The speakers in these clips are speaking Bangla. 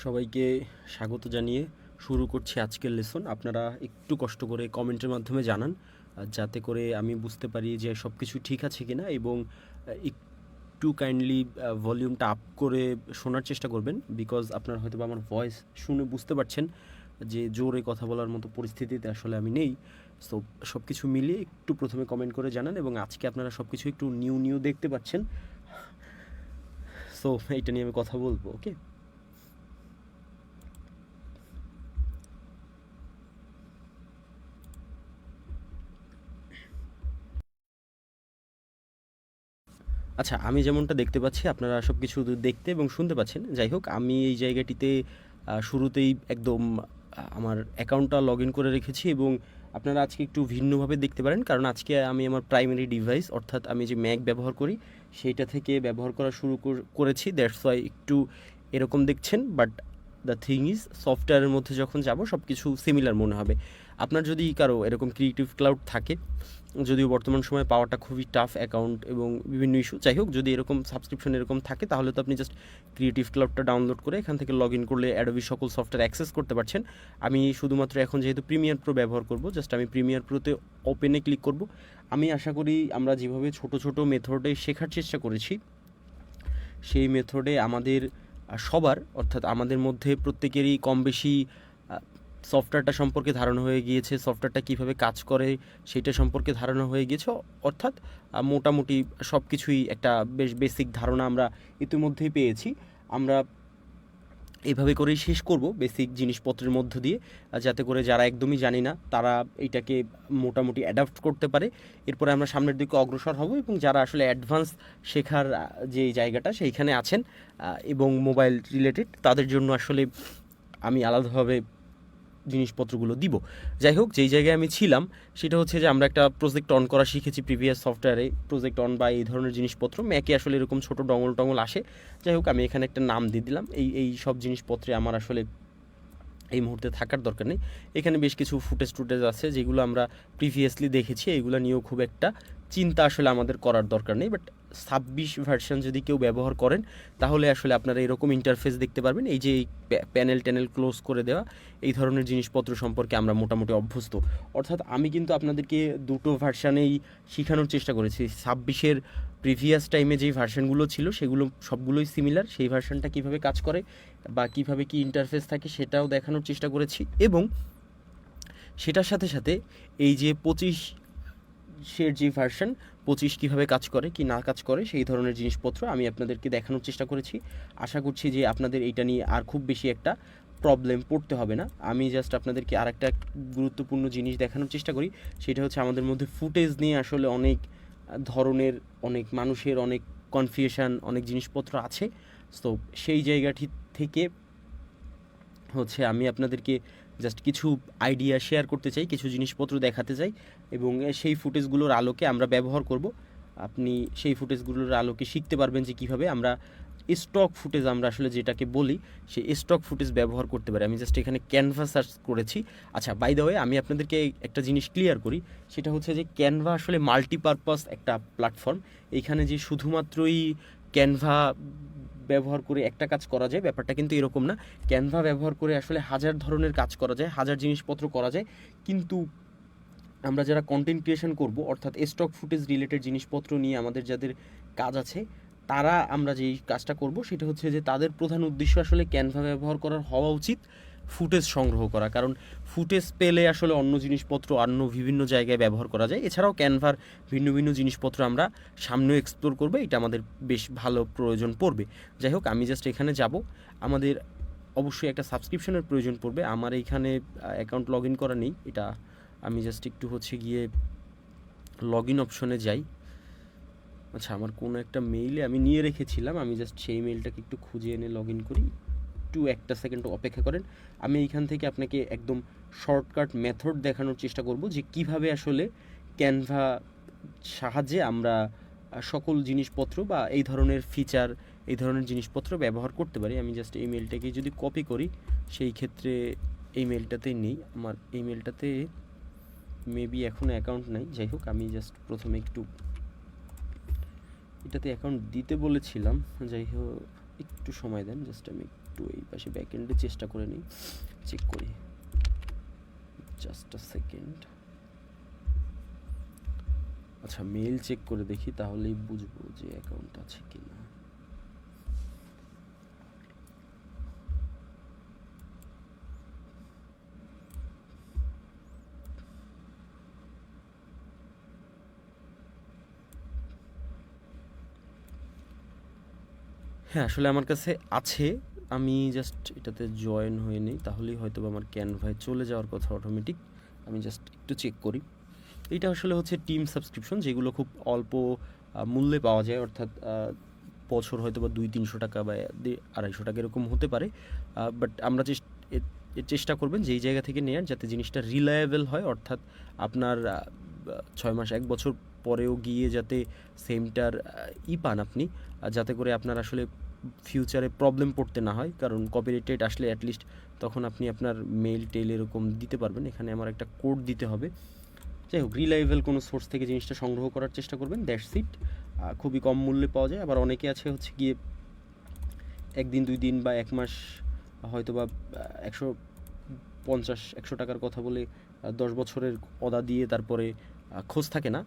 সবাইকে স্বাগত জানিয়ে শুরু করছি আজকের লেসন। আপনারা একটু কষ্ট করে কমেন্টের মাধ্যমে জানান, যাতে করে আমি বুঝতে পারি যে সব কিছু ঠিক আছে কিনা, এবং একটু কাইন্ডলি ভলিউমটা আপ করে শোনার চেষ্টা করবেন, বিকজ আপনারা হয়তো আমার ভয়েস শুনে বুঝতে পারছেন যে জোরে কথা বলার মতো পরিস্থিতিতে আসলে আমি নেই। সো সব কিছু মিলিয়ে একটু প্রথমে কমেন্ট করে জানান, এবং আজকে আপনারা সব কিছু একটু নিউ দেখতে পাচ্ছেন। সো এইটা নিয়ে আমি কথা বলবো। ওকে, আচ্ছা, আমি যেমনটা দেখতে পাচ্ছি আপনারা সব কিছু দেখতে এবং শুনতে পাচ্ছেন। যাই হোক, আমি এই জায়গাটিতে শুরুতেই একদম আমার অ্যাকাউন্টটা লগ ইন করে রেখেছি, এবং আপনারা আজকে একটু ভিন্নভাবে দেখতে পারেন, কারণ আজকে আমি আমার প্রাইমারি ডিভাইস অর্থাৎ আমি যে ম্যাক ব্যবহার করি সেইটা থেকে ব্যবহার করা শুরু করেছি। দ্যাটস ওয়াই একটু এরকম দেখছেন, বাট দ্য থিং ইজ সফটওয়্যারের মধ্যে যখন যাব সব কিছু সিমিলার মনে হবে। আপনার যদি কারো এরকম ক্রিয়েটিভ ক্লাউড থাকে, যদিও বর্তমান সময়ে পাওয়াটা খুবই টাফ অ্যাকাউন্ট এবং বিভিন্ন ইস্যু, যাই হোক, যদি এরকম সাবস্ক্রিপশন এরকম থাকে তাহলে তো আপনি জাস্ট ক্রিয়েটিভ ক্লাউডটা ডাউনলোড করে এখান থেকে লগ ইন করলে অ্যাডোবি সকল সফটওয়্যার অ্যাক্সেস করতে পারছেন। আমি শুধুমাত্র এখন যেহেতু প্রিমিয়ার প্রো ব্যবহার করব, জাস্ট আমি প্রিমিয়ার প্রোতে ওপেনে ক্লিক করব। আমি আশা করি আমরা যেভাবে ছোট ছোট মেথডে শেখার চেষ্টা করেছি, সেই মেথডে আমাদের সবার অর্থাৎ আমাদের মধ্যে প্রত্যেকেরই কম বেশি সফটওয়্যারটা সম্পর্কে ধারণা হয়ে গিয়েছে, সফটওয়্যারটা কীভাবে কাজ করে সেটা সম্পর্কে ধারণা হয়ে গিয়েছে। অর্থাৎ মোটামুটি সব কিছুই একটা বেশ বেসিক ধারণা আমরা ইতিমধ্যেই পেয়েছি। আমরা এভাবে করেই শেষ করব বেসিক জিনিসপত্রের মধ্য দিয়ে, যাতে করে যারা একদমই জানি না তারা এইটাকে মোটামুটি অ্যাডাপ্ট করতে পারে। এরপরে আমরা সামনের দিকে অগ্রসর হব, এবং যারা আসলে অ্যাডভান্স শেখার যে জায়গাটা সেইখানে আছেন এবং মোবাইল রিলেটেড, তাদের জন্য আসলে আমি আলাদাভাবে জিনিসপত্রগুলো দিব। যাই হোক, যেই জায়গায় আমি ছিলাম সেটা হচ্ছে যে আমরা একটা প্রজেক্ট অন করা শিখেছি প্রিভিয়াস সফটওয়্যারে, প্রজেক্ট অন বা এই ধরনের জিনিসপত্র ম্যাকে আসলে এরকম ছোটো ডঙল আসে। যাই হোক, আমি এখানে একটা নাম দিয়ে দিলাম। এই সব জিনিসপত্রে আমার আসলে এই মুহূর্তে থাকার দরকার নেই। এখানে বেশ কিছু ফুটেজ আছে যেগুলো আমরা প্রিভিয়াসলি দেখেছি, এইগুলো নিয়েও খুব একটা চিন্তা আসলে আমাদের করার দরকার নেই। বাট 26 ভার্সন যদি কেউ ব্যবহার করেন তাহলে আসলে আপনারা এরকম ইন্টারফেস দেখতে পারবেন। এই যে এই প্যানেল ক্লোজ করে দেওয়া, এই ধরনের জিনিসপত্র সম্পর্কে আমরা মোটামুটি অভ্যস্ত। অর্থাৎ আমি কিন্তু আপনাদেরকে দুটো ভার্সানেই শেখানোর চেষ্টা করেছি। 26-এর প্রিভিয়াস টাইমে যেই ভার্সানগুলো ছিল সেগুলো সবগুলোই সিমিলার, সেই ভার্সানটা কীভাবে কাজ করে বা কীভাবে কী ইন্টারফেস থাকে সেটাও দেখানোর চেষ্টা করেছি, এবং সেটার সাথে সাথে এই যে 25-এর যে ভার্সান, 25 কীভাবে কাজ করে কি না কাজ করে সেই ধরনের জিনিসপত্র আমি আপনাদেরকে দেখানোর চেষ্টা করেছি। আশা করছি যে আপনাদের এইটা নিয়ে আর খুব বেশি একটা প্রবলেম পড়তে হবে না। আমি জাস্ট আপনাদেরকে আর একটা গুরুত্বপূর্ণ জিনিস দেখানোর চেষ্টা করি, সেটা হচ্ছে আমাদের মধ্যে ফুটেজ নিয়ে আসলে অনেক ধরনের, অনেক মানুষের অনেক কনফিউশন, অনেক জিনিসপত্র আছে। তো সেই জায়গাটি থেকে হচ্ছে আমি আপনাদেরকে জাস্ট কিছু আইডিয়া শেয়ার করতে চাই, কিছু জিনিসপত্র দেখাতে চাই, এবং সেই ফুটেজগুলোর আলোকে আমরা ব্যবহার করব। আপনি সেই ফুটেজগুলোর আলোকে শিখতে পারবেন যে কীভাবে আমরা স্টক ফুটেজ, আমরা আসলে যেটাকে বলি, সেই স্টক ফুটেজ ব্যবহার করতে পারি। আমি জাস্ট এখানে ক্যানভা সার্চ করেছি। আচ্ছা, বাই দ্য ওয়ে, আমি আপনাদেরকে একটা জিনিস ক্লিয়ার করি, সেটা হচ্ছে যে ক্যানভা আসলে মাল্টিপারপাস একটা প্ল্যাটফর্ম। এইখানে যে শুধুমাত্রই ক্যানভা ব্যবহার করে একটা কাজ করা যায় ব্যাপারটা কিন্তু এরকম না। ক্যানভা ব্যবহার করে আসলে হাজার ধরনের কাজ করা যায়, হাজার জিনিসপত্র করা যায়। কিন্তু আমরা যারা কন্টেন্ট ক্রিয়েশন করব, অর্থাৎ স্টক ফুটেজ রিলেটেড জিনিসপত্র নিয়ে আমাদের যাদের কাজ আছে, তারা আমরা যেই কাজটা করব সেটা হচ্ছে যে তাদের প্রধান উদ্দেশ্য আসলে ক্যানভা ব্যবহার করার হওয়া উচিত ফুটেজ সংগ্রহ করা, কারণ ফুটেজ পেলে আসলে অন্য জিনিসপত্র অন্য বিভিন্ন জায়গায় ব্যবহার করা যায়। এছাড়াও ক্যানভার ভিন্ন জিনিসপত্র আমরা সামনেও এক্সপ্লোর করবো, এটা আমাদের বেশ ভালো প্রয়োজন পড়বে। যাই হোক, আমি জাস্ট এখানে যাব। আমাদের অবশ্যই একটা সাবস্ক্রিপশনের প্রয়োজন পড়বে। আমার এইখানে অ্যাকাউন্ট লগ ইন করা নেই, এটা আমি জাস্ট একটু হচ্ছে গিয়ে লগ ইন অপশনে যাই। আচ্ছা, আমার কোনো একটা মেইলে আমি নিয়ে রেখেছিলাম, আমি জাস্ট সেই মেইলটাকে একটু খুঁজে এনে লগ ইন করি। একটু একটা সেকেন্ড অপেক্ষা করেন। আমি এইখান থেকে আপনাকে একদম শর্টকাট মেথড দেখানোর চেষ্টা করব যে কিভাবে আসলে ক্যানভা সাহায্যে আমরা সকল জিনিসপত্র বা এই ধরনের ফিচার, এই ধরনের জিনিসপত্র ব্যবহার করতে পারি। আমি জাস্ট এই মেইলটাকে যদি কপি করি, সেই ক্ষেত্রে এই মেইলটাতে নেই, আমার এই মেইলটাতে মেবি এখনও অ্যাকাউন্ট নাই। যাই হোক, আমি জাস্ট প্রথমে একটু এটাতে অ্যাকাউন্ট দিতে বলেছিলাম, যাই হোক একটু সময় দেন, জাস্ট আমি একটু এই পাশে ব্যাক এন্ডে চেষ্টা করে নিই, চেক করি, জাস্ট আ সেকেন্ড। আচ্ছা মেল চেক করে দেখি, তাহলেই বুঝবো যে অ্যাকাউন্ট আছে কি না। হ্যাঁ আসলে আমার কাছে আছে, আমি জাস্ট এটাতে জয়েন হয়ে নিই, তাহলেই হয়তো আমার ক্যানভায় চলে যাওয়ার কথা অটোমেটিক। আমি জাস্ট একটু চেক করি। এইটা আসলে হচ্ছে টিম সাবস্ক্রিপশন, যেগুলো খুব অল্প মূল্যে পাওয়া যায়, অর্থাৎ বছর হয়তো বা 200-300 টাকা বা 250 টাকা এরকম হতে পারে। বাট আমরা চেষ্টা করবেন যে এই জায়গা থেকে নেওয়ার, যাতে জিনিসটা রিলায়েবল হয়, অর্থাৎ আপনার 6 মাস 1 বছর পরেও গিয়ে যাতে সেমটার পান আপনি, যাতে করে আপনার আসলে ফিউচারে প্রবলেম পড়তে না হয়। কারণ কপিরাইট আসলে অ্যাটলিস্ট তখন আপনি আপনার মেল টেল এরকম দিতে পারবেন। এখানে আমার একটা কোড দিতে হবে। যাই হোক, রিলায়েবল কোনো সোর্স থেকে জিনিসটা সংগ্রহ করার চেষ্টা করবেন, দ্যাটস ইট। খুবই কম মূল্যে পাওয়া যায়। আবার অনেকে আছে হচ্ছে গিয়ে 1 দিন 2 দিন বা 1 মাস হয়তো বা 150-100 টাকার কথা বলে 10 বছরের অদা দিয়ে তারপরে খোঁজ থাকে না,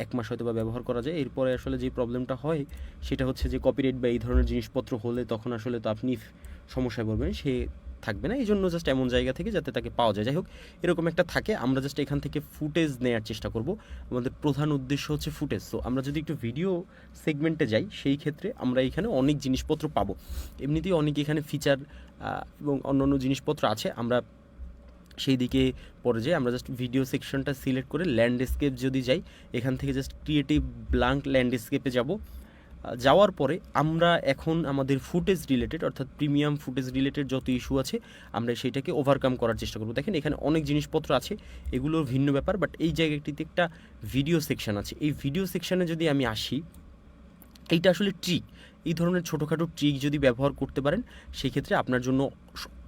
1 মাস হয়তো বা ব্যবহার করা যায়। এরপরে আসলে যে প্রবলেমটা হয় সেটা হচ্ছে যে কপিরাইট বা এই ধরনের জিনিসপত্র হলে তখন আসলে তো আপনি সমস্যায় পড়বেন, সে থাকবে না। এই জন্য জাস্ট এমন জায়গা থেকে যাতে তাকে পাওয়া যায়। যাই হোক, এরকম একটা থাকে। আমরা জাস্ট এখান থেকে ফুটেজ নেওয়ার চেষ্টা করব। আমাদের প্রধান উদ্দেশ্য হচ্ছে ফুটেজ। সো আমরা যদি একটু ভিডিও সেগমেন্টে যাই, সেই ক্ষেত্রে আমরা এখানে অনেক জিনিসপত্র পাবো। এমনিতেই অনেক এখানে ফিচার এবং অন্যান্য জিনিসপত্র আছে। আমরা সেই দিকে পরে যাই। আমরা জাস্ট ভিডিও সেকশনটা সিলেক্ট করে ল্যান্ডস্কেপ যদি যাই, এখান থেকে জাস্ট ক্রিয়েটিভ ব্ল্যাঙ্ক ল্যান্ডস্কেপে যাব। যাওয়ার পরে আমরা এখন আমাদের ফুটেজ রিলেটেড, অর্থাৎ প্রিমিয়াম ফুটেজ রিলেটেড যত ইস্যু আছে আমরা সেইটাকে ওভারকাম করার চেষ্টা করব। দেখেন এখানে অনেক জিনিসপত্র আছে, এগুলোর ভিন্ন ব্যাপার। বাট এই জায়গাটিতে একটা ভিডিও সেকশন আছে। এই ভিডিও সেকশানে যদি আমি আসি, এইটা আসলে ট্রিক। এই ধরনের ছোটোখাটো ট্রিক যদি ব্যবহার করতে পারেন, সেই ক্ষেত্রে আপনার জন্য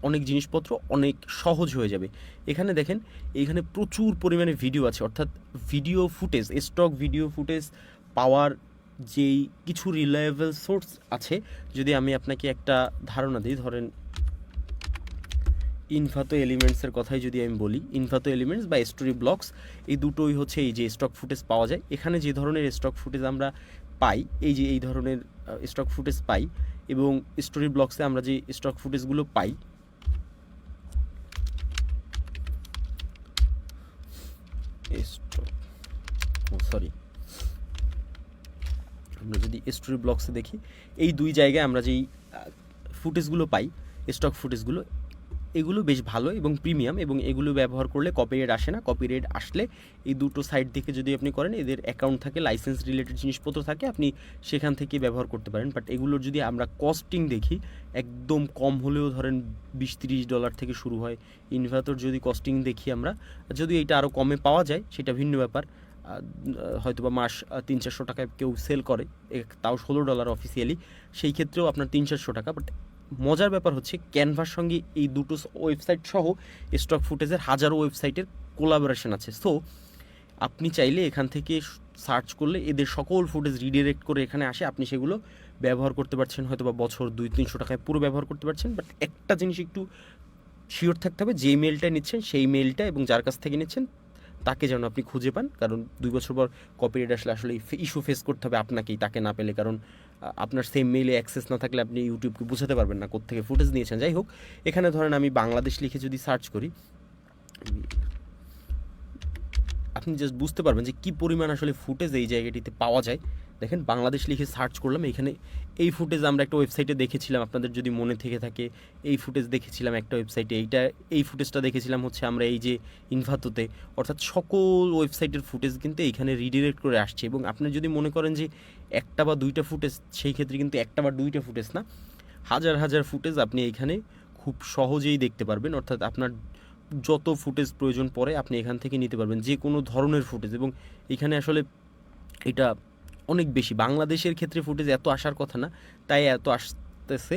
অনেক জিনিসপত্র অনেক সহজ হয়ে যাবে। এখানে দেখেন, এখানে প্রচুর পরিমাণে ভিডিও আছে, অর্থাৎ video footage, stock video footage পাওয়ার যেই কিছু রিলায়েবল সোর্স আছে। যদি আমি আপনাকে একটা ধারণা দিই, ধরেন ইনভাতো এলিমেন্টসের কথাই যদি আমি বলি, ইনভাতো এলিমেন্টস বা স্টোরি ব্লকস, এই দুটোই হচ্ছে এই যে স্টক ফুটেজ পাওয়া যায়। এখানে যে ধরনের স্টক ফুটেজ আমরা পাই, এই যে এই ধরনের স্টক ফুটেজ পাই, এবং স্টোরি ব্লকসে আমরা যে স্টক ফুটেজগুলো পাই, সরি, আমরা যদি স্টোরি ব্লকসে দেখি, এই দুই জায়গায় আমরা যেই ফুটেজগুলো পাই, স্টক ফুটেজগুলো, এগুলো বেশ ভালো এবং প্রিমিয়াম, এবং এগুলো ব্যবহার করলে কপিরাইট আসে না। কপিরাইট আসলে এই দুটো সাইট থেকে যদি আপনি করেন, এদের অ্যাকাউন্ট থাকে, লাইসেন্স রিলেটেড জিনিসপত্র থাকে, আপনি সেখান থেকে ব্যবহার করতে পারেন। বাট এগুলোর যদি আমরা কস্টিং দেখি, একদম কম হলেও ধরেন $20-30 থেকে শুরু হয়। ইনভাতোর যদি কস্টিং দেখি আমরা, যদি এটা আরও কমে পাওয়া যায় সেটা ভিন্ন ব্যাপার। হয়তো বা মাস 300-400 টাকায় কেউ সেল করে, তাও $16 অফিসিয়ালি, সেই ক্ষেত্রেও আপনার 300-400 টাকা। বাট মজার ব্যাপার হচ্ছে ক্যানভার সঙ্গে এই দুটো ওয়েবসাইট সহ স্টক ফুটেজের হাজারো ওয়েবসাইটের কোলাবোরেশন আছে। সো আপনি চাইলে এখান থেকে সার্চ করলে এদের সকল ফুটেজ রিডিরেক্ট করে এখানে আসে, আপনি সেগুলো ব্যবহার করতে পারছেন, হয়তো বা বছর 200-300 টাকায় পুরো ব্যবহার করতে পারছেন। বাট একটা জিনিস একটু শিওর থাকতে হবে, যেই মেলটা নিচ্ছেন সেই মেলটা এবং যার কাছ থেকে নিচ্ছেন তাকে যেন আপনি খুঁজে পান। কারণ 2 বছর পর কপিরাইট আসলে আসলে ইস্যু ফেস করতে হবে আপনাকেই, তাকে না পেলে। কারণ আপনার সেম মেইলে অ্যাক্সেস না থাকলে আপনি ইউটিউবকে বোঝাতে পারবেন না কোত্থেকে ফুটেজ নিয়েছেন। যাই হোক, এখানে ধরেন আমি বাংলাদেশ লিখে যদি সার্চ করি, আপনি জাস্ট বুঝতে পারবেন যে কী পরিমাণ আসলে ফুটেজ এই জায়গাটিতে পাওয়া যায়। দেখেন, বাংলাদেশ লিখে সার্চ করলাম, এখানে এই ফুটেজ আমরা একটা ওয়েবসাইটে দেখেছিলাম, আপনাদের যদি মনে থেকে থাকে, এই ফুটেজ দেখেছিলাম একটা ওয়েবসাইটে, এই ফুটেজটা দেখেছিলাম হচ্ছে আমরা এই যে ইনভাতোতে। অর্থাৎ সকল ওয়েবসাইটের ফুটেজ কিন্তু এইখানে রিডিরেক্ট করে আসছে। এবং আপনি যদি মনে করেন যে একটা বা দুইটা ফুটেজ, সেই ক্ষেত্রে কিন্তু একটা বা দুইটা ফুটেজ না, হাজার হাজার ফুটেজ আপনি এইখানে খুব সহজেই দেখতে পারবেন। অর্থাৎ আপনার যত ফুটেজ প্রয়োজন পড়ে আপনি এখান থেকে নিতে পারবেন, যে কোনো ধরনের ফুটেজ। এবং এখানে আসলে এটা অনেক বেশি, বাংলাদেশের ক্ষেত্রে ফুটেজ এত আসার কথা না, তাই এত আসতেছে।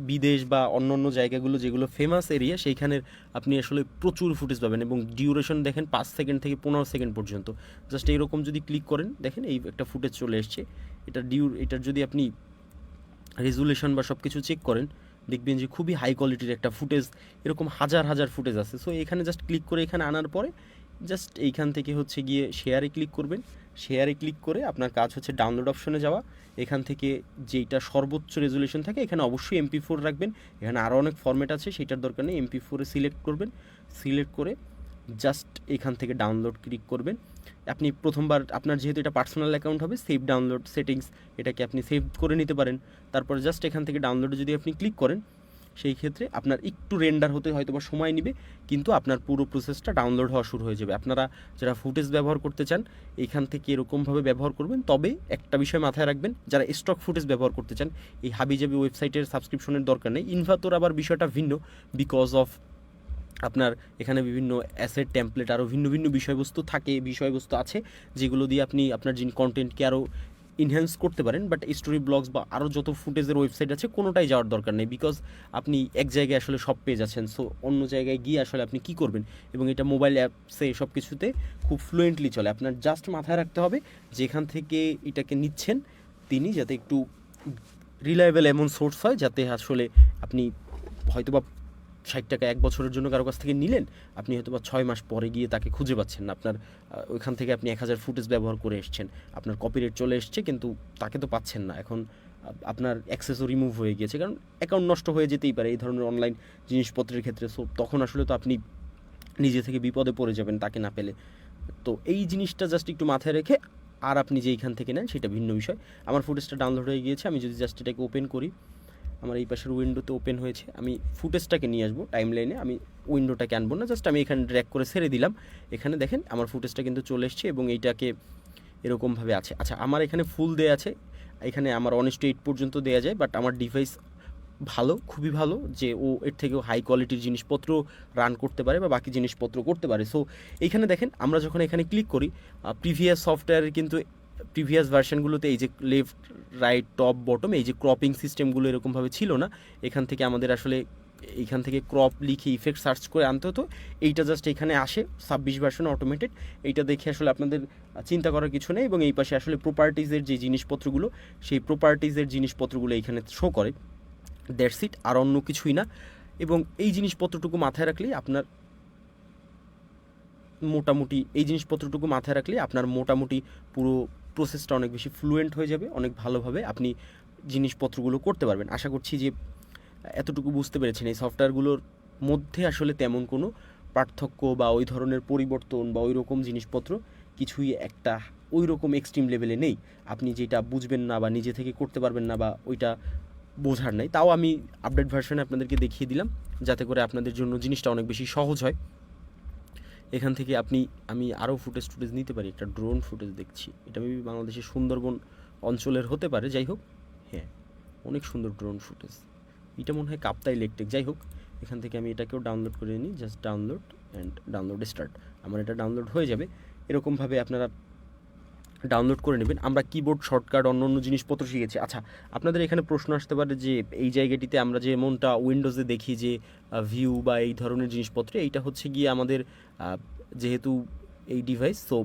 বিদেশ বা অন্য অন্য জায়গাগুলো যেগুলো ফেমাস এরিয়া, সেইখানের আপনি আসলে প্রচুর ফুটেজ পাবেন। এবং ডিউরেশন দেখেন 5 সেকেন্ড থেকে 15 সেকেন্ড পর্যন্ত। জাস্ট এইরকম যদি ক্লিক করেন, দেখেন এই একটা ফুটেজ চলে এসছে। এটার যদি আপনি রেজুলেশন বা সব কিছু চেক করেন, দেখবেন যে খুবই হাই কোয়ালিটির একটা ফুটেজ, এরকম হাজার হাজার ফুটেজ আছে। সো এখানে জাস্ট ক্লিক করে এখানে আনার পরে জাস্ট এইখান থেকে হচ্ছে গিয়ে শেয়ারে ক্লিক করবেন। শেয়ারে ক্লিক করে আপনার কাজ হচ্ছে ডাউনলোড অপশনে যাওয়া। এখান থেকে যেইটা সর্বোচ্চ রেজুলেশন থাকে এখানে অবশ্যই MP4 রাখবেন। এখানে আরও অনেক ফরম্যাট আছে, সেটার দরকার নেই। MP4 সিলেক্ট করবেন, সিলেক্ট করে জাস্ট এখান থেকে ডাউনলোড ক্লিক করবেন। আপনি প্রথমবার আপনার যেহেতু এটা পার্সোনাল অ্যাকাউন্ট হবে, সেভ ডাউনলোড সেটিংস এটাকে আপনি সেভ করে নিতে পারেন। তারপরে জাস্ট এখান থেকে ডাউনলোডে যদি আপনি ক্লিক করেন, সেই ক্ষেত্রে আপনার একটু রেন্ডার হতে হয়তো বা সময় নেবে, কিন্তু আপনার পুরো প্রসেসটা ডাউনলোড হওয়া শুরু হয়ে যাবে। আপনারা যারা ফুটেজ ব্যবহার করতে চান এইখান থেকে এরকমভাবে ব্যবহার করবেন। তবে একটা বিষয় মাথায় রাখবেন, যারা স্টক ফুটেজ ব্যবহার করতে চান এই হাবিজাবি ওয়েবসাইটের সাবস্ক্রিপশনের দরকার নেই। ইনভাতোর আবার বিষয়টা ভিন্ন, বিকজ অফ আপনার এখানে বিভিন্ন অ্যাসেট টেমপ্লেট আরও ভিন্ন ভিন্ন বিষয়বস্তু আছে যেগুলো দিয়ে আপনি আপনার কন্টেন্টকে আরও ইনহ্যান্স করতে পারেন। বাট স্টোরি ব্লগস বা আরও যত ফুটেজের ওয়েবসাইট আছে কোনোটাই যাওয়ার দরকার নেই, বিকজ আপনি এক জায়গায় আসলে সব পেয়ে যাচ্ছেন। সো অন্য জায়গায় গিয়ে আসলে আপনি কী করবেন, এবং এটা মোবাইল অ্যাপসে সব কিছুতে খুব ফ্লুয়েন্টলি চলে। আপনার জাস্ট মাথায় রাখতে হবে যেখান থেকে এটাকে নিচ্ছেন তিনি যাতে একটু রিলায়েবল এমন সোর্স হয়, যাতে আসলে আপনি হয়তোবা 60 টাকা 1 বছরের জন্য কারো কাছ থেকে নিলেন, আপনি হয়তো বা 6 মাস পরে গিয়ে তাকে খুঁজে পাচ্ছেন না। আপনার ওইখান থেকে আপনি 1000 ফুটেজ ব্যবহার করে এসছেন, আপনার কপিরাইট চলে এসছে, কিন্তু তাকে তো পাচ্ছেন না। এখন আপনার অ্যাক্সেসও রিমুভ হয়ে গিয়েছে, কারণ অ্যাকাউন্ট নষ্ট হয়ে যেতেই পারে এই ধরনের অনলাইন জিনিসপত্রের ক্ষেত্রে। সো তখন আসলে তো আপনি নিজে থেকে বিপদে পড়ে যাবেন তাকে না পেলে। তো এই জিনিসটা জাস্ট একটু মাথায় রেখে, আর আপনি যে এইখান থেকে নেন সেটা ভিন্ন বিষয়। আমার ফুটেজটা ডাউনলোড হয়ে গিয়েছে, আমি যদি জাস্ট এটাকে ওপেন করি, আমার এই পাশের উইন্ডোতে ওপেন হয়েছে। আমি ফুটেজটাকে নিয়ে আসবো টাইম লাইনে, আমি উইন্ডোটাকে আনবো না, জাস্ট আমি এখানে ড্র্যাগ করে ছেড়ে দিলাম। এখানে দেখেন আমার ফুটেজটা কিন্তু চলে এসছে এবং এইটাকে এরকমভাবে আছে। আচ্ছা, আমার এখানে ফুল দেয়া আছে, এখানে আমার 1:8 পর্যন্ত দেওয়া যায়, বাট আমার ডিভাইস ভালো, খুবই ভালো, যে ও এর থেকেও হাই কোয়ালিটির জিনিসপত্র রান করতে পারে বা বাকি জিনিসপত্র করতে পারে। সো এইখানে দেখেন আমরা যখন এখানে ক্লিক করি, প্রিভিয়াস সফটওয়্যারের কিন্তু প্রিভিয়াস ভার্সানগুলোতে এই যে লেফট রাইট টপ বটম এই যে ক্রপিং সিস্টেমগুলো এরকমভাবে ছিল না। এখান থেকে আমাদের আসলে এইখান থেকে ক্রপ লিখে ইফেক্ট সার্চ করে আনতে হতো। এইটা জাস্ট এখানে আসে 26 ভার্সন অটোমেটেড। এইটা দেখে আসলে আপনাদের চিন্তা করার কিছু নেই। এবং এই পাশে আসলে প্রপার্টিজের যে জিনিসপত্রগুলো, সেই প্রপার্টিজের জিনিসপত্রগুলো এইখানে শো করে। দ্যাটস ইট, আর অন্য কিছুই না। এবং এই জিনিসপত্রটুকু মাথায় রাখলেই আপনার মোটামুটি পুরো প্রসেসটা অনেক বেশি ফ্লুয়েন্ট হয়ে যাবে, অনেক ভালোভাবে আপনি জিনিসপত্রগুলো করতে পারবেন। আশা করছি যে এতটুকু বুঝতে পেরেছেন। এই সফটওয়্যারগুলোর মধ্যে আসলে তেমন কোনো পার্থক্য বা ওই ধরনের পরিবর্তন বা ওই রকম জিনিসপত্র কিছুই একটা ওই রকম এক্সট্রিম লেভেলে নেই। আপনি যেটা বুঝবেন না বা নিজে থেকে করতে পারবেন না বা ওইটা বোঝার নাই, তাও আমি আপডেট ভার্সনে আপনাদেরকে দেখিয়ে দিলাম যাতে করে আপনাদের জন্য জিনিসটা অনেক বেশি সহজ হয়। এখান থেকে আমি আরও ফুটেজ নিতে পারি। একটা ড্রোন ফুটেজ দেখছি, এটা মেবি বাংলাদেশের সুন্দরবন অঞ্চলের হতে পারে। যাই হোক, হ্যাঁ, অনেক সুন্দর ড্রোন ফুটেজ। এটা মনে হয় কাপ্তাই লেকটেক। যাই হোক, এখান থেকে আমি এটাকেও ডাউনলোড করে নিই, just download and download start. আমার এটা ডাউনলোড হয়ে যাবে। এরকমভাবে আপনারা ডাউনলোড করে নেবেন। আমরা কিবোর্ড শর্টকাট অন্য জিনিসপত্র শিখেছি। আচ্ছা, আপনাদের এখানে প্রশ্ন আসতে পারে যে এই জায়গাটিতে আমরা যেমনটা উইন্ডোজে দেখি যে ভিউ বা এই ধরনের জিনিসপত্র, এইটা হচ্ছে গিয়ে আমাদের যেহেতু এই ডিভাইস, সো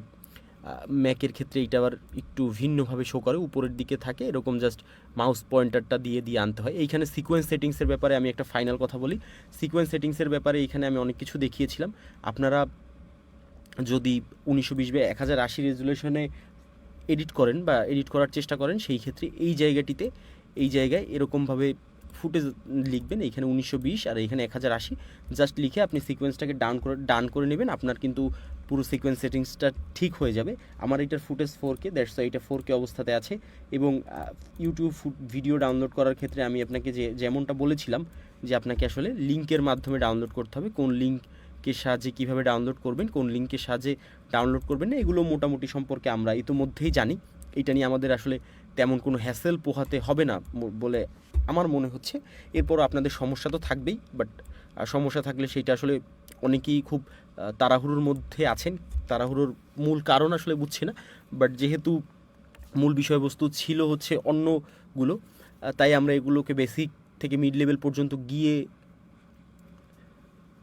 ম্যাকের ক্ষেত্রে এইটা আবার একটু ভিন্নভাবে শো করে, উপরের দিকে থাকে এরকম, জাস্ট মাউস পয়েন্টারটা দিয়ে আনতে হয়। এইখানে সিকোয়েন্স সেটিংসের ব্যাপারে আমি একটা ফাইনাল কথা বলি। সিকোয়েন্স সেটিংসের ব্যাপারে এইখানে আমি অনেক কিছু দেখিয়েছিলাম। আপনারা যদি 1920 বা 1080 রেজুলেশনে এডিট করেন বা এডিট করার চেষ্টা করেন, সেই ক্ষেত্রে এই জায়গায় এরকমভাবে ফুটেজ লিখবেন, এইখানে 1920 আর এইখানে 1080 জাস্ট লিখে আপনি সিকোয়েন্সটাকে ডান করে নেবেন। আপনার কিন্তু পুরো সিকোয়েন্স সেটিংসটা ঠিক হয়ে যাবে। আমার এটার ফুটেজ 4K, দ্যাটস ওয়াই এটা 4K অবস্থাতে আছে। এবং ইউটিউব ভিডিও ডাউনলোড করার ক্ষেত্রে আমি আপনাকে যেমনটা বলেছিলাম যে আপনাকে আসলে লিঙ্কের মাধ্যমে ডাউনলোড করতে হবে, কোন লিঙ্কের সাহায্যে কীভাবে ডাউনলোড করবেন, কোন লিঙ্কের সাহায্যে ডাউনলোড করবেন না, এগুলো মোটামুটি সম্পর্কে আমরা ইতোমধ্যেই জানি। এটা নিয়ে আমাদের আসলে তেমন কোনো হ্যাসেল পোহাতে হবে না বলে আমার মনে হচ্ছে। এরপরও আপনাদের সমস্যা তো থাকবেই, বাট সমস্যা থাকলে সেইটা আসলে অনেকেই খুব তাড়াহুড়োর মধ্যে আছেন। তাড়াহুড়োর মূল কারণ আসলে বুঝছি না, বাট যেহেতু মূল বিষয়বস্তু ছিল হচ্ছে অন্যগুলো, তাই আমরা এগুলোকে বেসিক থেকে মিড লেভেল পর্যন্ত গিয়ে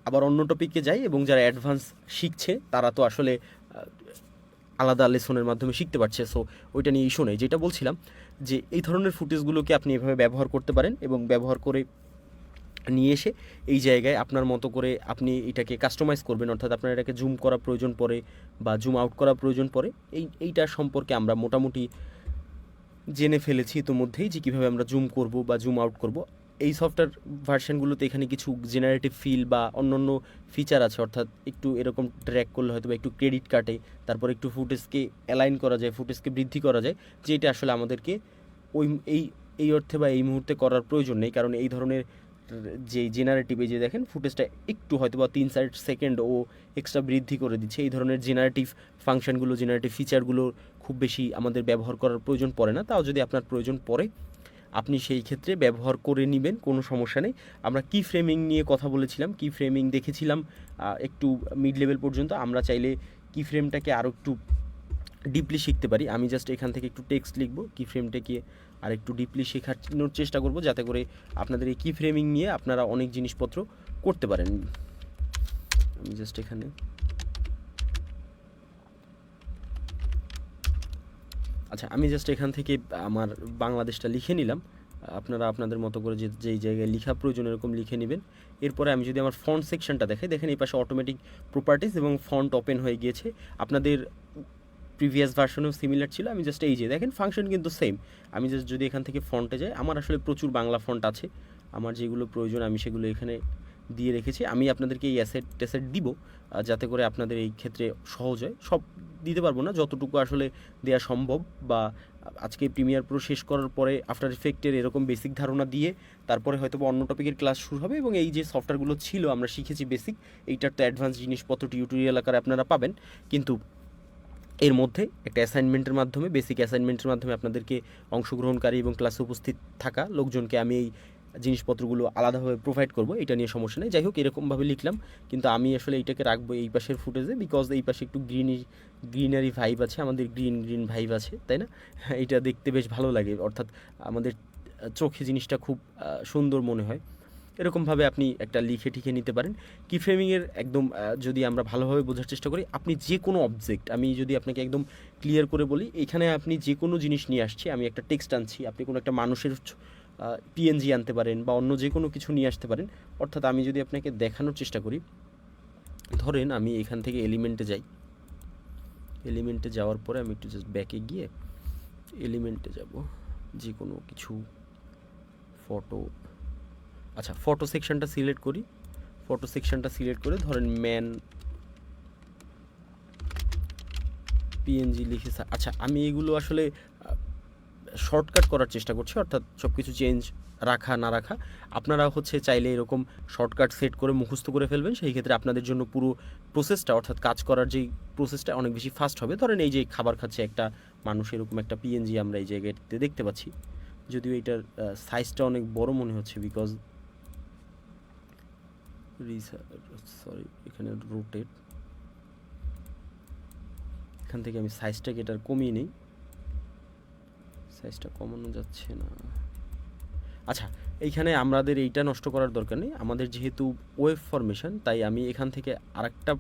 আবার অন্য টপিকে যাই। এবং যারা অ্যাডভান্স শিখছে তারা তো আসলে আলাদা লেসনের মাধ্যমে শিখতে পারছে। সো ওইটা নিয়ে ইস্যু নেই। যেটা বলছিলাম যে এই ধরনের ফুটেজগুলোকে আপনি এভাবে ব্যবহার করতে পারেন এবং ব্যবহার করে নিয়ে এসে এই জায়গায় আপনার মতো করে আপনি এটাকে কাস্টমাইজ করবেন, অর্থাৎ আপনার এটাকে জুম করা প্রয়োজন পড়ে বা জুম আউট করা প্রয়োজন পড়ে, এইটার সম্পর্কে আমরা মোটামুটি জেনে ফেলেছি ইতোমধ্যেই যে কীভাবে আমরা জুম করব বা জুম আউট করব। এই সফটওয়্যার ভার্সানগুলোতে এখানে কিছু জেনারেটিভ ফিল বা অন্যান্য ফিচার আছে, অর্থাৎ একটু এরকম ট্র্যাক করলে হয়তো বা একটু ক্রেডিট কাটে, তারপর একটু ফুটেজকে অ্যালাইন করা যায়, ফুটেজকে বৃদ্ধি করা যায়, যেটা আসলে আমাদেরকে ওই এই এই অর্থে বা এই মুহূর্তে করার প্রয়োজন নেই, কারণ এই ধরনের যে জেনারেটিভ, এই যে দেখেন ফুটেজটা একটু হয়তো বা 3-4 সেকেন্ড ও এক্সট্রা বৃদ্ধি করে দিচ্ছে, এই ধরনের জেনারেটিভ ফাংশনগুলো, জেনারেটিভ ফিচারগুলো খুব বেশি আমাদের ব্যবহার করার প্রয়োজন পড়ে না। তাও যদি আপনার প্রয়োজন পড়ে আপনি সেই ক্ষেত্রে ব্যবহার করে নেবেন, কোনো সমস্যা নেই। আমরা কি ফ্রেমিং নিয়ে কথা বলেছিলাম, কি ফ্রেমিং দেখেছিলাম একটু মিড লেভেল পর্যন্ত। আমরা চাইলে কি ফ্রেমটাকে আরও একটু ডিপলি শিখতে পারি। আমি জাস্ট এখান থেকে একটু টেক্সট লিখব, কি ফ্রেমটাকে আর একটু ডিপলি শেখানোর চেষ্টা করব, যাতে করে আপনাদের এই কি ফ্রেমিং নিয়ে আপনারা অনেক জিনিসপত্র করতে পারেন। আমি জাস্ট এখানে আচ্ছা, আমি জাস্ট এখান থেকে আমার বাংলাদেশটা লিখে নিলাম। আপনারা আপনাদের মতো করে যেই জায়গায় লেখা প্রয়োজন এরকম লিখে নেবেন। এরপরে আমি যদি আমার ফন্ট সেকশনটা দেখাই, দেখেন এই পাশে অটোমেটিক প্রপার্টিজ এবং ফন্ট ওপেন হয়ে গিয়েছে। আপনাদের প্রিভিয়াস ভার্সনেও সিমিলার ছিল। আমি জাস্ট এই যে দেখেন ফাংশন কিন্তু সেম। আমি জাস্ট যদি এখান থেকে ফন্টে যাই, আমার আসলে প্রচুর বাংলা ফন্ট আছে, আমার যেগুলো প্রয়োজন আমি সেগুলো এখানে দিয়ে রেখেছি। আমি আপনাদেরকে এই অ্যাসেট দিব, যাতে করে আপনাদের এই ক্ষেত্রে সহজ হয়। সব দিতে পারবো না, যতটুকু আসলে দেওয়া সম্ভব, বা আজকে প্রিমিয়ার প্রো শেষ করার পরে আফটার ইফেক্টের এরকম বেসিক ধারণা দিয়ে তারপরে হয়তো অন্য টপিকের ক্লাস শুরু হবে, এবং এই যে সফটওয়্যারগুলো ছিল আমরা শিখেছি বেসিক, এইটার তো অ্যাডভান্স জিনিসপত্র টিউটোরিয়াল আকারে আপনারা পাবেন। কিন্তু এর মধ্যে একটা অ্যাসাইনমেন্টের মাধ্যমে, বেসিক অ্যাসাইনমেন্টের মাধ্যমে আপনাদেরকে অংশগ্রহণকারী এবং ক্লাসে উপস্থিত থাকা লোকজনকে আমি এই জিনিসপত্রগুলো আলাদাভাবে প্রোভাইড করব, এটা নিয়ে সমস্যা নেই। যাই হোক, এরকমভাবে লিখলাম, কিন্তু আমি আসলে এইটাকে রাখবো এই পাশের ফুটেজে, বিকজ এই পাশে একটু গ্রিনারি ভাইব আছে, আমাদের গ্রিন ভাইব আছে, তাই না? এটা দেখতে বেশ ভালো লাগে, অর্থাৎ আমাদের চোখে জিনিসটা খুব সুন্দর মনে হয়। এরকমভাবে আপনি একটা লিখে টিখে নিতে পারেন। কি ফ্রেমিংয়ের একদম যদি আমরা ভালোভাবে বোঝার চেষ্টা করি, আপনি যে কোনো অবজেক্ট, আমি যদি আপনাকে একদম ক্লিয়ার করে বলি, এখানে আপনি যে কোনো জিনিস নিয়ে আসছি, আমি একটা টেক্সট আনছি, আপনি কোনো একটা মানুষের পিএনজি আনতে পারেন বা অন্য যে কোনো কিছু নিয়ে আসতে পারেন। অর্থাৎ আমি যদি আপনাকে দেখানোর চেষ্টা করি, ধরেন আমি এখান থেকে এলিমেন্টে যাই, এলিমেন্টে যাওয়ার পরে আমি একটু জাস্ট ব্যাকে গিয়ে এলিমেন্টে যাব, যে কোনো কিছু ফটো, আচ্ছা ফটো সেকশনটা সিলেক্ট করি, ফটো সেকশনটা সিলেক্ট করে ধরেন ম্যান পিএনজি লিখে, আচ্ছা আমি এগুলো আসলে শর্টকাট করার চেষ্টা করছি, অর্থাৎ সব কিছু চেঞ্জ রাখা না রাখা। আপনারা হচ্ছে চাইলে এরকম শর্টকাট সেট করে মুখস্থ করে ফেলবেন, সেই ক্ষেত্রে আপনাদের জন্য পুরো প্রসেসটা, অর্থাৎ কাজ করার যেই প্রসেসটা অনেক বেশি ফাস্ট হবে। ধরেন এই যে খাবার খাচ্ছে একটা মানুষ, এরকম একটা পিএনজি আমরা এই জায়গাতে দেখতে পাচ্ছি, যদিও এটার সাইজটা অনেক বড় মনে হচ্ছে, বিকজ সরি এখানে রোটেট, এখান থেকে আমি সাইজটাকে এটার কমিয়ে নিই, সাইজটা কমানো যাচ্ছে না। আচ্ছা, এইখানে আমাদের এইটা নষ্ট করার দরকার নেই, আমাদের যেহেতু ওয়েব ফরমেশন, তাই আমি এখান থেকে আরেকটা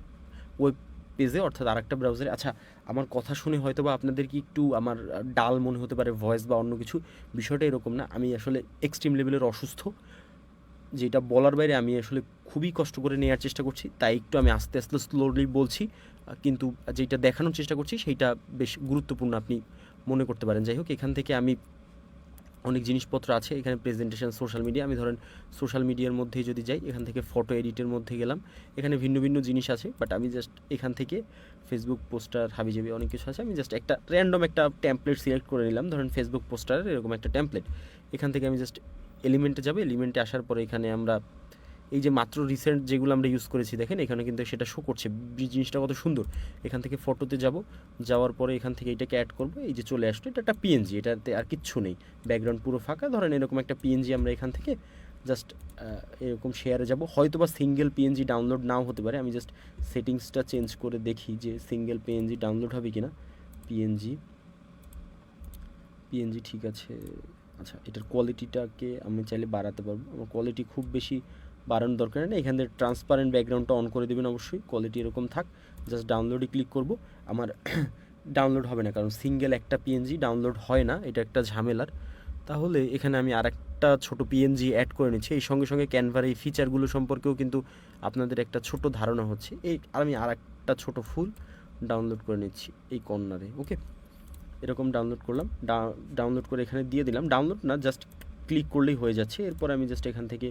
ওয়েব পেজে, অর্থাৎ আরেকটা ব্রাউজারে, আচ্ছা আমার কথা শুনে হয়তো বা আপনাদের কি একটু আমার ডাল মনে হতে পারে ভয়েস বা অন্য কিছু, বিষয়টা এরকম না, আমি আসলে এক্সট্রিম লেভেলের অসুস্থ, যেটা বলার বাইরে। আমি আসলে খুবই কষ্ট করে নেওয়ার চেষ্টা করছি, তাই একটু আমি আস্তে আস্তে স্লোলি বলছি, কিন্তু যেটা দেখানোর চেষ্টা করছি সেইটা বেশ গুরুত্বপূর্ণ আপনি মনে করতে পারেন। যাই হোক, এখান থেকে আমি অনেক জিনিসপত্র আছে এখানে, প্রেজেন্টেশন, সোশ্যাল মিডিয়া, আমি ধরেন সোশ্যাল মিডিয়ার মধ্যেই যদি যাই, এখান থেকে ফটো এডিটের মধ্যে গেলাম, এখানে ভিন্ন ভিন্ন জিনিস আছে, বাট আমি জাস্ট এখান থেকে ফেসবুক পোস্টার হাবিজাবি অনেক কিছু আছে, আমি জাস্ট একটা র্যান্ডম একটা টেমপ্লেট সিলেক্ট করে নিলাম, ধরেন ফেসবুক পোস্টারের এরকম একটা টেমপ্লেট। এখান থেকে আমি জাস্ট এলিমেন্টে যাবো, এলিমেন্টে আসার পরে এখানে আমরা এই যে মাত্র রিসেন্ট যেগুলো আমরা ইউজ করেছি দেখেন, এখানে কিন্তু সেটা শো করছে, জিনিসটা কত সুন্দর। এখান থেকে ফটোতে যাব, যাওয়ার পরে এখান থেকে এটাকে অ্যাড করবো, এই যে চলে আসলো, এটা একটা পিএনজি, এটাতে আর কিচ্ছু নেই, ব্যাকগ্রাউন্ড পুরো ফাঁকা। ধরেন এরকম একটা পিএনজি আমরা এখান থেকে জাস্ট এরকম শেয়ারে যাব, হয়তো বা সিঙ্গেল পিএনজি ডাউনলোড নাও হতে পারে, আমি জাস্ট সেটিংসটা চেঞ্জ করে দেখি যে সিঙ্গেল পিএনজি ডাউনলোড হবে কিনা। পিএনজি পিএনজি ঠিক আছে। আচ্ছা, এটার কোয়ালিটিটাকে আমি চাইলে বাড়াতে পারবো, আমার কোয়ালিটি খুব বেশি বাড়ানোর দরকার নেই। এখান থেকে ট্রান্সপারেন্ট ব্যাকগ্রাউন্ডটা অন করে দেবেন অবশ্যই, কোয়ালিটি এরকম থাক। জাস্ট ডাউনলোডে ক্লিক করব, আমার ডাউনলোড হবে না, কারণ সিঙ্গেল একটা পিএনজি ডাউনলোড হয় না, এটা একটা ঝামেলার। তাহলে এখানে আমি আর একটা ছোট পিএনজি অ্যাড করে নিচ্ছি। এই সঙ্গে সঙ্গে ক্যানভার এই ফিচারগুলো সম্পর্কেও কিন্তু আপনাদের একটা ছোট ধারণা হচ্ছে। এই আমি আর একটা ছোটো ফুল ডাউনলোড করে নিচ্ছি এই কর্নারে। ওকে, এরকম ডাউনলোড করলাম, ডাউনলোড করে এখানে দিয়ে দিলাম। ডাউনলোড না, জাস্ট ক্লিক করলেই হয়ে যাচ্ছে। এরপর আমি জাস্ট এখান থেকে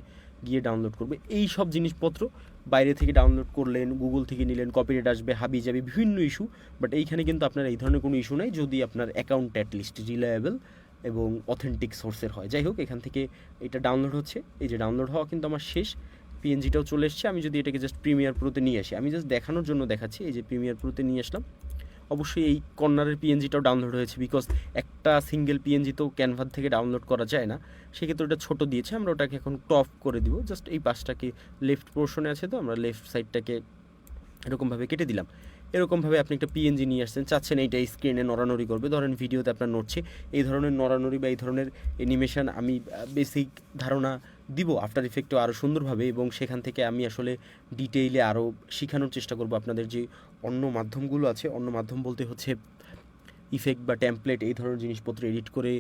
গিয়ে ডাউনলোড করবো। এই সব জিনিসপত্র বাইরে থেকে ডাউনলোড করলেন, গুগল থেকে নিলেন, কপিরাইট আসবে, হাবি যাবে, বিভিন্ন ইস্যু। বাট এইখানে কিন্তু আপনার এই ধরনের কোনো ইস্যু নাই যদি আপনার অ্যাকাউন্ট অ্যাটলিস্ট রিলায়েবল এবং অথেন্টিক সোর্সের হয়। যাই হোক, এখান থেকে এটা ডাউনলোড হচ্ছে। এই যে ডাউনলোড হওয়া কিন্তু আমার শেষ, পিএনজিটাও চলে এসছে। আমি যদি এটাকে জাস্ট প্রিমিয়ার প্রোতে নিয়ে আসি, আমি জাস্ট দেখানোর জন্য দেখাচ্ছি। এই যে প্রিমিয়ার প্রোতে নিয়ে আসলাম, অবশ্যই এই কর্নারের পিএনজিটাও ডাউনলোড হয়েছে, বিকজ একটা সিঙ্গেল পিএনজি তো ক্যানভা থেকে ডাউনলোড করা যায় না, সেক্ষেত্রে ওটা ছোটো দিয়েছে। আমরা ওটাকে এখন টপ করে দিব। জাস্ট এই পাশটাকে লেফট পোর্শনে আছে, তো আমরা লেফট সাইডটাকে এরকমভাবে কেটে দিলাম। এরকমভাবে আপনি একটা পিএনজি নিয়ে আসছেন, চাচ্ছেন এইটা স্ক্রিনে নড়ানড়ি করবে, ধরেন ভিডিওতে আপনার নড়ছে, এই ধরনের নড়ানড়ি বা এই ধরনের অ্যানিমেশন আমি বেসিক ধারণা দিব আফটার ইফেক্টও আরও সুন্দরভাবে, এবং সেখান থেকে আমি আসলে ডিটেইলে আরও শেখানোর চেষ্টা করব আপনাদের যে অন্য মাধ্যমগুলো আছে। অন্য মাধ্যম বলতে হচ্ছে ইফেক্ট বা টেমপ্লেট, এই ধরনের জিনিসপত্র এডিট করে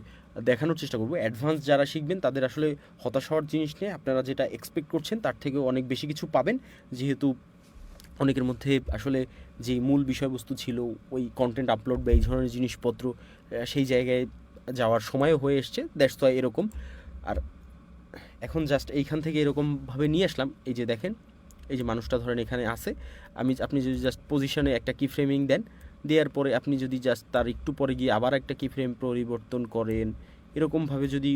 দেখানোর চেষ্টা করব। অ্যাডভান্স যারা শিখবেন তাদের আসলে হতাশ হওয়ার জিনিস নেই, আপনারা যেটা এক্সপেক্ট করছেন তার থেকেও অনেক বেশি কিছু পাবেন, যেহেতু অনেকের মধ্যে আসলে যে মূল বিষয়বস্তু ছিল ওই কন্টেন্ট আপলোড বা এই ধরনের জিনিসপত্র, সেই জায়গায় যাওয়ার সময়ও হয়ে এসছে, দ্যাটস ওয়াই এরকম। আর এখন জাস্ট এইখান থেকে এরকমভাবে নিয়ে আসলাম। এই যে দেখেন, এই যে মানুষটা ধরেন এখানে আছে, আপনি যদি জাস্ট পজিশনে একটা কি ফ্রেমিং দেন, দেওয়ার পরে আপনি যদি জাস্ট তার একটু পরে গিয়ে আবার একটা কি ফ্রেম পরিবর্তন করেন, এরকমভাবে যদি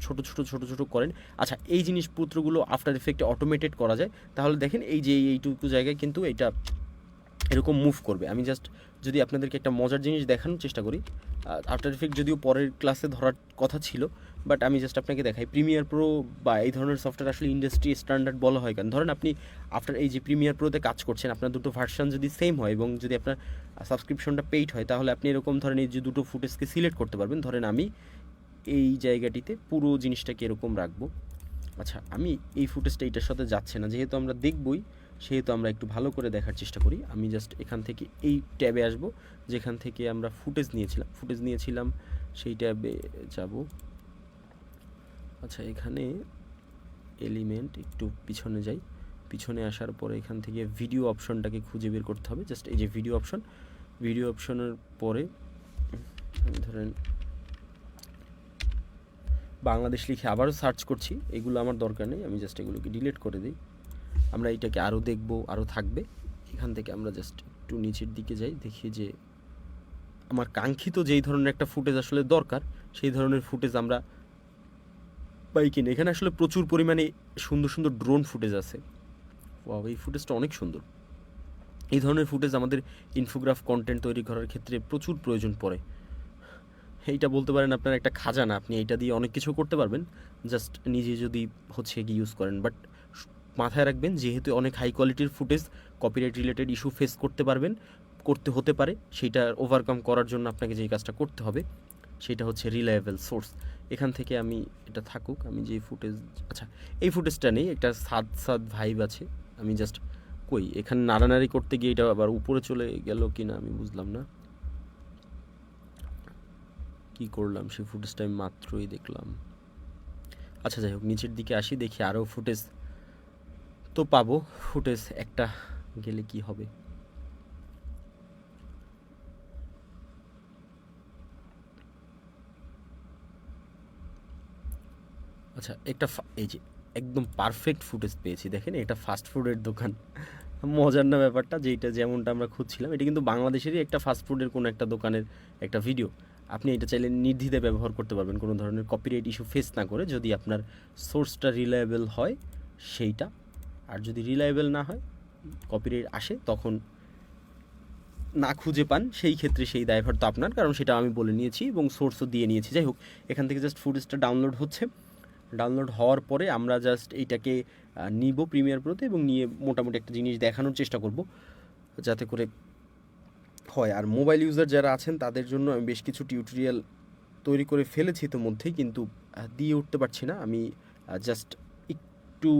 ছোটো করেন। আচ্ছা, এই জিনিসপত্রগুলো আফটার ইফেক্টে অটোমেটেড করা যায়, তাহলে দেখেন এই যে এইটুকু জায়গায় কিন্তু এটা এরকম মুভ করবে। আমি জাস্ট যদি আপনাদেরকে একটা মজার জিনিস দেখানোর চেষ্টা করি, আফটার ইফেক্ট যদিও পরের ক্লাসে ধরার কথা ছিল, বাট আমি জাস্ট আপনাকে দেখাই। প্রিমিয়ার প্রো বা এই ধরনের সফটওয়্যার আসলে ইন্ডাস্ট্রি স্ট্যান্ডার্ড বলা হয় কেন? ধরেন আপনি আফটার এই যে প্রিমিয়ার প্রোতে কাজ করছেন, আপনার দুটো ভার্সন যদি সেম হয় এবং যদি আপনার সাবস্ক্রিপশনটা পেইড হয়, তাহলে আপনি এরকম ধরেন এই যে দুটো ফুটেজকে সিলেক্ট করতে পারবেন। ধরেন আমি এই জায়গাটিতে পুরো জিনিসটাকে এরকম রাখবো। আচ্ছা, আমি এই ফুটেজটা এইটার সাথে যাচ্ছে না, যেহেতু আমরা দেখবই সেহেতু আমরা একটু ভালো করে দেখার চেষ্টা করি। আমি জাস্ট এখান থেকে এই ট্যাবে আসব, যেখান থেকে আমরা ফুটেজ নিয়েছিলাম সেই ট্যাবে যাব। আচ্ছা, এখানে এলিমেন্ট একটু পিছনে যাই, পিছনে আসার পরে এখান থেকে ভিডিও অপশনটাকে খুঁজে বের করতে হবে। জাস্ট এই যে ভিডিও অপশনের পরে আমি ধরেন বাংলাদেশ লিখে আবারও সার্চ করছি, এগুলো আমার দরকার নেই, আমি জাস্ট এগুলোকে ডিলিট করে দিই। আমরা এটাকে আরও দেখব, আরও থাকবে। এখান থেকে আমরা জাস্ট একটু নিচের দিকে যাই, দেখি যে আমার কাঙ্ক্ষিত যেই ধরনের একটা ফুটেজ আসলে দরকার, সেই ধরনের ফুটেজ আমরা পাই কিনা। এখানে আসলে প্রচুর পরিমাণে সুন্দর ড্রোন ফুটেজ আছে। ওয়াও, এই ফুটেজটা অনেক সুন্দর। এই ধরনের ফুটেজ আমাদের ইনফোগ্রাফ কন্টেন্ট তৈরি করার ক্ষেত্রে প্রচুর প্রয়োজন পড়ে। এইটা বলতে পারেন আপনার একটা খাজানা, আপনি এইটা দিয়ে অনেক কিছু করতে পারবেন, জাস্ট নিজে যদি হচ্ছে কি ইউজ করেন। বাট মাথায় রাখবেন, যেহেতু অনেক হাই কোয়ালিটির footage copyright related issue face করতে হতে পারে, সেইটা ওভারকাম করার জন্য আপনাকে যেই কাজটা করতে হবে সেটা হচ্ছে রিলায়েবল সোর্স। এখান থেকে আমি এটা থাকুক, আমি যে ফুটেজ, আচ্ছা এই ফুটেজটা নেই, একটা সাদ ভাইব আছে। আমি জাস্ট এখানে নাড়ানাড়ি করতে গিয়ে এটা আবার উপরে চলে গেল কি না আমি বুঝলাম না, কি করলাম সেই ফুটেজটা আমি মাত্রই দেখলাম। আচ্ছা, যাই হোক, নিচের দিকে আসি, দেখি আরও ফুটেজ তো পাবো। ফুটেজ একটা গেলে কি হবে। আচ্ছা, একটা এই যে একদম পারফেক্ট ফুটেজ পেয়েছি, দেখেন এটা ফাস্ট ফুডের দোকান। মজার না ব্যাপারটা, যেটা যেমনটা আমরা খুঁজছিলাম, এটা কিন্তু বাংলাদেশেরই একটা ফাস্ট ফুডের কোনো একটা দোকানের একটা ভিডিও। আপনি এটা চাইলে নির্দ্বিধায় ব্যবহার করতে পারবেন, কোনো ধরনের কপিরাইট ইস্যু ফেস না করে, যদি আপনার সোর্সটা রিলায়েবল হয় সেইটা। আর যদি রিলায়েবল না হয়, কপিরাইট আসে, তখন না খুঁজে পান, সেই ক্ষেত্রে সেই দায়ভার তো আপনার, কারণ সেটা আমি বলে নিয়েছি এবং সোর্সও দিয়ে নিয়েছি। যাই হোক, এখান থেকে জাস্ট ফুটেজটা ডাউনলোড হচ্ছে। ডাউনলোড হওয়ার পরে আমরা জাস্ট এইটাকে নিব প্রিমিয়ার প্রোতে, এবং নিয়ে মোটামুটি একটা জিনিস দেখানোর চেষ্টা করব যাতে করে হয়। আর মোবাইল ইউজার যারা আছেন তাদের জন্য আমি বেশ কিছু টিউটোরিয়াল তৈরি করে ফেলেছি ইতোমধ্যেই, কিন্তু দিয়ে উঠতে পারছি না। আমি জাস্ট একটু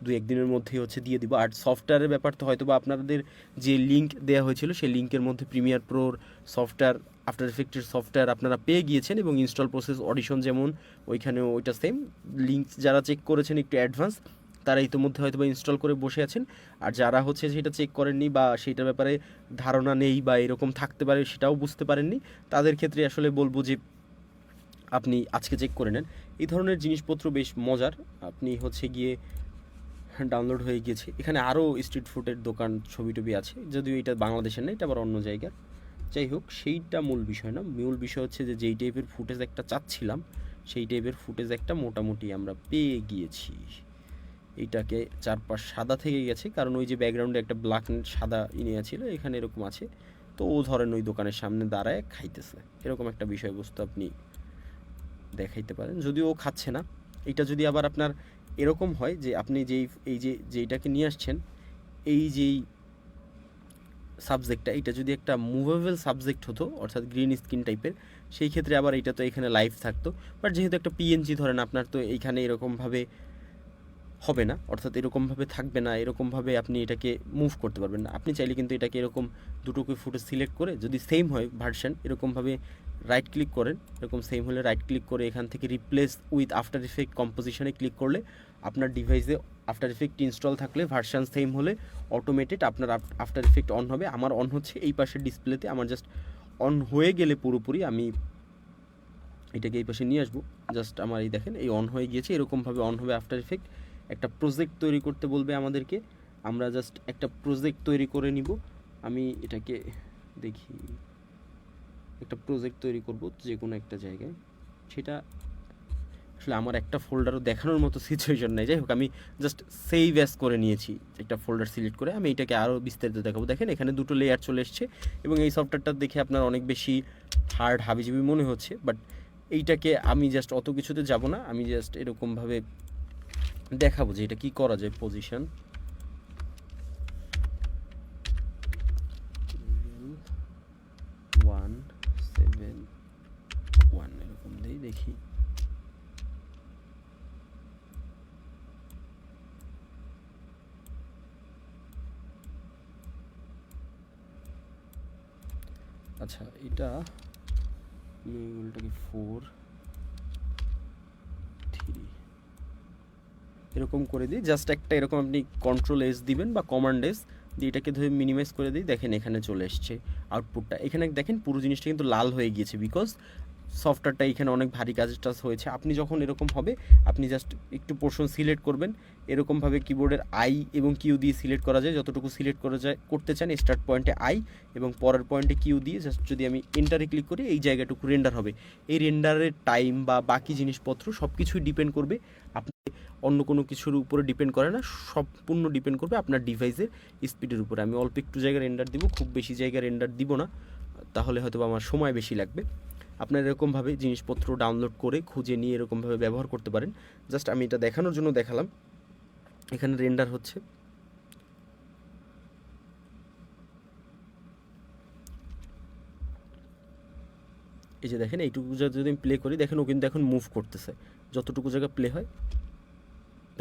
2-1 দিনের মধ্যেই হচ্ছে দিয়ে দিব। আর সফটওয়্যারের ব্যাপার তো হয়তো বা আপনাদের যে লিঙ্ক দেওয়া হয়েছিল সেই লিঙ্কের মধ্যে প্রিমিয়ার প্রোর সফটওয়্যার আফটার এফেক্টের সফটওয়্যার আপনারা পেয়ে গিয়েছেন এবং ইনস্টল প্রসেস অডিশন যেমন ওইখানেও ওইটা সেম। লিঙ্ক যারা চেক করেছেন একটু অ্যাডভান্স তারা ইতিমধ্যে হয়তো বা ইনস্টল করে বসে আছেন, আর যারা হচ্ছে সেটা চেক করেননি বা সেইটার ব্যাপারে ধারণা নেই বা এরকম থাকতে পারে সেটাও বুঝতে পারেননি, তাদের ক্ষেত্রে আসলে বলবো যে আপনি আজকে চেক করে নেন। এই ধরনের জিনিসপত্র বেশ মজার। আপনি হচ্ছে গিয়ে ডাউনলোড হয়ে গিয়েছে, এখানে আরও স্ট্রিট ফুডের দোকান ছবি টবি আছে, যদিও এটা বাংলাদেশের না, এটা আবার অন্য জায়গার। যাই হোক, সেইটা মূল বিষয় না। মূল বিষয় হচ্ছে যে যেই টাইপের ফুটেজ একটা চাচ্ছিলাম সেই টাইপের ফুটেজ একটা মোটামুটি আমরা পেয়ে গিয়েছি। এইটাকে চারপাশ সাদা থেকে গেছে, কারণ ওই যে ব্যাকগ্রাউন্ডে একটা ব্ল্যাক সাদা ইনিয়া ছিল, এখানে এরকম আছে। তো ও ধরেন ওই দোকানের সামনে দাঁড়ায় খাইতেছে, এরকম একটা বিষয়বস্তু আপনি দেখাইতে পারেন, যদিও ও খাচ্ছে না। এটা যদি আবার আপনার এরকম হয় যে আপনি যেইটাকে নিয়ে আসছেন, এই যেই সাবজেক্টটা, এটা যদি একটা মুভেবল সাবজেক্ট হতো অর্থাৎ গ্রিন স্ক্রিন টাইপের, সেই ক্ষেত্রে আবার এটা তো এখানে লাইভ থাকতো। বাট যেহেতু একটা পিএনজি ধরেন আপনার, তো এইখানে এরকমভাবে হবে না, অর্থাৎ এরকমভাবে থাকবে না, এরকমভাবে আপনি এটাকে মুভ করতে পারবেন না। আপনি চাইলে কিন্তু এটাকে এরকম দুটোকে ফুটেজ সিলেক্ট করে, যদি সেম হয় ভার্সন, এরকমভাবে রাইট ক্লিক করেন, এরকম সেম হলে রাইট ক্লিক করে এখান থেকে রিপ্লেস উইথ আফটার ইফেক্ট কম্পোজিশনে ক্লিক করলে আপনার ডিভাইসে আফটার ইফেক্ট ইনস্টল থাকলে ভার্সন সেম হলে অটোমেটেড আপনার আফটার ইফেক্ট অন হবে। আমার অন হচ্ছে এই পাশের ডিসপ্লেতে, আমার জাস্ট অন হয়ে গেলে পুরোপুরি আমি এটাকে এই পাশে নিয়ে আসবো। জাস্ট আমার এই দেখেন এই অন হয়ে গিয়েছে, এরকমভাবে অন হবে আফটার ইফেক্ট। একটা প্রজেক্ট তৈরি করতে বলবে আমাদেরকে, আমরা জাস্ট একটা প্রজেক্ট তৈরি করে নিব। আমি এটাকে দেখি, একটা প্রজেক্ট তৈরি করব যে কোনো একটা জায়গায়, সেটা আসলে আমার একটা ফোল্ডারও দেখানোর মতো সিচুয়েশন নেই। যাই হোক, আমি জাস্ট সেভ অ্যাজ করে নিয়েছি, একটা ফোল্ডার সিলেক্ট করে আমি এটাকে আরও বিস্তারিত দেখাবো। দেখেন এখানে দুটো লেয়ার চলে এসছে এবং এই সফটওয়্যারটা দেখে আপনার অনেক বেশি হার্ড হাবিজাবি মনে হচ্ছে, বাট এইটাকে আমি জাস্ট অত কিছুতে যাব না, আমি জাস্ট এরকমভাবে দেখাবো যে এটা কি করা যায়। পজিশন 171 এরকম দিই, দেখি। আচ্ছা, এটা এগুলোটাকে 4 3 এরকম করে দিই। জাস্ট একটা এরকম আপনি কন্ট্রোল এস দিবেন বা কমান্ড এস দিয়ে এটাকে ধরে মিনিমাইজ করে দিই। দেখেন এখানে চলে এসছে আউটপুটটা। এখানে দেখেন পুরো জিনিসটা কিন্তু লাল হয়ে গিয়েছে, বিকজ সফটওয়্যারটা এখানে অনেক ভারী কাজ টাজ হয়েছে। আপনি যখন এরকম হবে, আপনি জাস্ট একটু পোর্শন সিলেক্ট করবেন, এরকমভাবে কিবোর্ডের আই এবং কিউ দিয়ে সিলেক্ট করা যায়, যতটুকু সিলেক্ট করা যায় করতে চান। স্টার্ট পয়েন্টে আই এবং পরের পয়েন্টে কিউ দিয়ে জাস্ট যদি আমি এন্টারে ক্লিক করি, এই জায়গাটুকু রেন্ডার হবে। এই রেন্ডারের টাইম বা বাকি জিনিসপত্র সব কিছুই ডিপেন্ড করবে, আপনি অন্য কোনো কিছুর উপরে ডিপেন্ড করে না, সম্পূর্ণ ডিপেন্ড করবে আপনার ডিভাইসের স্পিডের উপরে। আমি অল্প একটু জায়গায় রেন্ডার দিব, খুব বেশি জায়গায় রেন্ডার দিব না, তাহলে হয়তো আমার সময় বেশি লাগবে। আপনারা এরকমভাবে জিনিসপত্র ডাউনলোড করে খুঁজে নিয়ে এরকমভাবে ব্যবহার করতে পারেন। জাস্ট আমি এটা দেখানোর জন্য দেখালাম। এখানে রেন্ডার হচ্ছে, এই যে দেখেন এইটুকু জায়গা যদি আমি প্লে করি, দেখেন ও কিন্তু এখন মুভ করতেছে, যতটুকু জায়গা প্লে হয়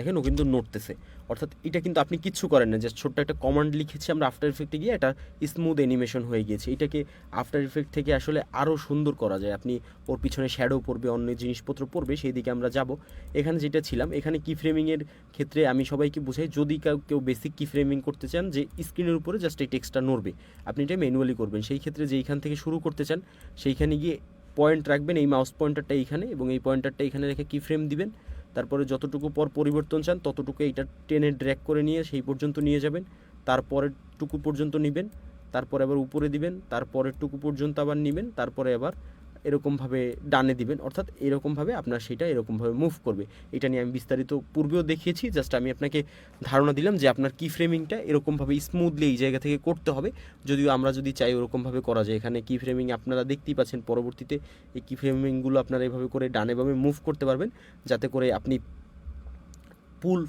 দেখেন ও কিন্তু নড়তেছে। অর্থাৎ এটা কিন্তু আপনি কিচ্ছু করেন না, জাস্ট ছোট্ট একটা কমান্ড লিখেছি আমরা আফটার ইফেক্টে গিয়ে, এটা স্মুথ অ্যানিমেশন হয়ে গিয়েছে। এটাকে আফটার ইফেক্ট থেকে আসলে আরও সুন্দর করা যায়। আপনি ওর পিছনে শ্যাডো পড়বে, অন্য জিনিসপত্র পড়বে, সেই দিকে আমরা যাব। এখানে যেটা ছিলাম, এখানে কি ফ্রেমিংয়ের ক্ষেত্রে আমি সবাইকে বুঝাই, যদি কেউ বেসিক কি ফ্রেমিং করতে চান, যে স্ক্রিনের উপরে জাস্ট এই টেক্সটটা নড়বে, আপনি এটা ম্যানুয়ালি করবেন। সেই ক্ষেত্রে যেইখান থেকে শুরু করতে চান সেইখানে গিয়ে পয়েন্ট রাখবেন, এই মাউস পয়েন্টারটা এইখানে এবং এই পয়েন্টারটা এখানে রেখে কি ফ্রেম দিবেন, তারপরে যতটুকু পর পরিবর্তন চান ততটুকু এইটা টেনে ড্র্যাগ করে নিয়ে সেই পর্যন্ত নিয়ে যাবেন, তারপরের টুকু পর্যন্ত নেবেন, তারপরে আবার উপরে দিবেন, তারপরের টুকু পর্যন্ত আবার নেবেন, তারপরে আবার এরকমভাবে ডানে দিবেন। অর্থাৎ এরকমভাবে আপনার সেটা এরকমভাবে মুভ করবে। এটা নিয়ে আমি বিস্তারিত পূর্বেও দেখিয়েছি, জাস্ট আমি আপনাকে ধারণা দিলাম যে আপনার কি ফ্রেমিংটা এরকমভাবে স্মুথলি এই জায়গা থেকে করতে হবে। যদিও আমরা যদি চাই ওরকমভাবে করা যায়, এখানে কি ফ্রেমিং আপনারা দেখতেই পাচ্ছেন, পরবর্তীতে এই কি ফ্রেমিংগুলো আপনারা এভাবে করে ডানে বামে মুভ করতে পারবেন, যাতে করে আপনি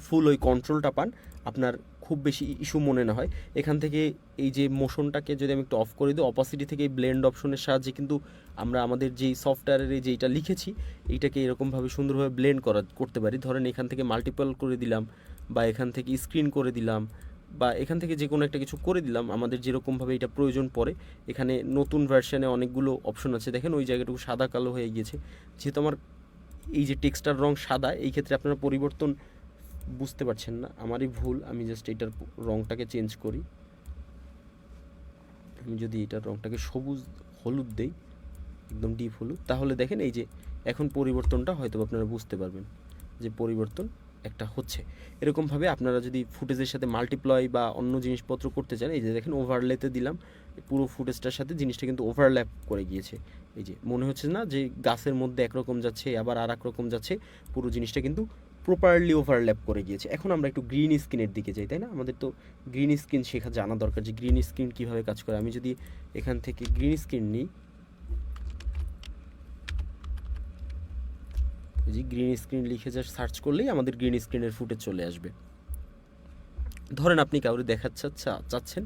ফুল ওই কন্ট্রোলটা পান, আপনার খুব বেশি ইস্যু মনে না হয়। এখান থেকে এই যে মোশনটাকে যদি আমি একটু অফ করে দিই, অপাসিটি থেকে এই ব্লেন্ড অপশনের সাহায্যে কিন্তু আমরা আমাদের যেই সফটওয়্যারের যেইটা লিখেছি এইটাকে এরকমভাবে সুন্দরভাবে ব্লেন্ড করতে পারি। ধরেন এখান থেকে মাল্টিপল করে দিলাম বা এখান থেকে স্ক্রিন করে দিলাম বা এখান থেকে যে কোনো একটা কিছু করে দিলাম, আমাদের যেরকমভাবে এটা প্রয়োজন পড়ে। এখানে নতুন ভার্সানে অনেকগুলো অপশন আছে, দেখেন ওই জায়গাটুকু সাদা কালো হয়ে গিয়েছে। যেহেতু আমার এই যে টেক্সটার রং সাদা, এই ক্ষেত্রে আপনারা পরিবর্তন বুঝতে পারছেন না, আমারই ভুল। আমি জাস্ট এটার রংটাকে চেঞ্জ করি। আমি যদি এটার রংটাকে সবুজ হলুদ দেই, একদম ডিপ হলুদ, তাহলে দেখেন এই যে এখন পরিবর্তনটা হয়তো আপনারা বুঝতে পারবেন যে পরিবর্তন একটা হচ্ছে। এরকমভাবে আপনারা যদি ফুটেজের সাথে মাল্টিপ্লয় বা অন্য জিনিসপত্র করতে চান, এই যে দেখেন ওভারলেতে দিলাম, পুরো ফুটেজটার সাথে জিনিসটা কিন্তু ওভারল্যাপ করে গিয়েছে। এই যে মনে হচ্ছে না যে গাছের মধ্যে একরকম যাচ্ছে আবার আর এক রকম যাচ্ছে, পুরো জিনিসটা কিন্তু প্রপারলি ওভারল্যাপ করে গিয়েছে। এখন আমরা একটু গ্রিন স্ক্রিনের দিকে যাই, তাই না? আমাদের তো গ্রিন স্ক্রিন শেখা জানা দরকার যে গ্রিন স্ক্রিন কীভাবে কাজ করে। আমি যদি এখান থেকে গ্রিন স্ক্রিন নিই, যে গ্রিন স্ক্রিন লিখে জাস্ট সার্চ করলেই আমাদের গ্রিন স্ক্রিনের ফুটেজ চলে আসবে। ধরেন আপনি কাউরে দেখাতে চাচ্ছেন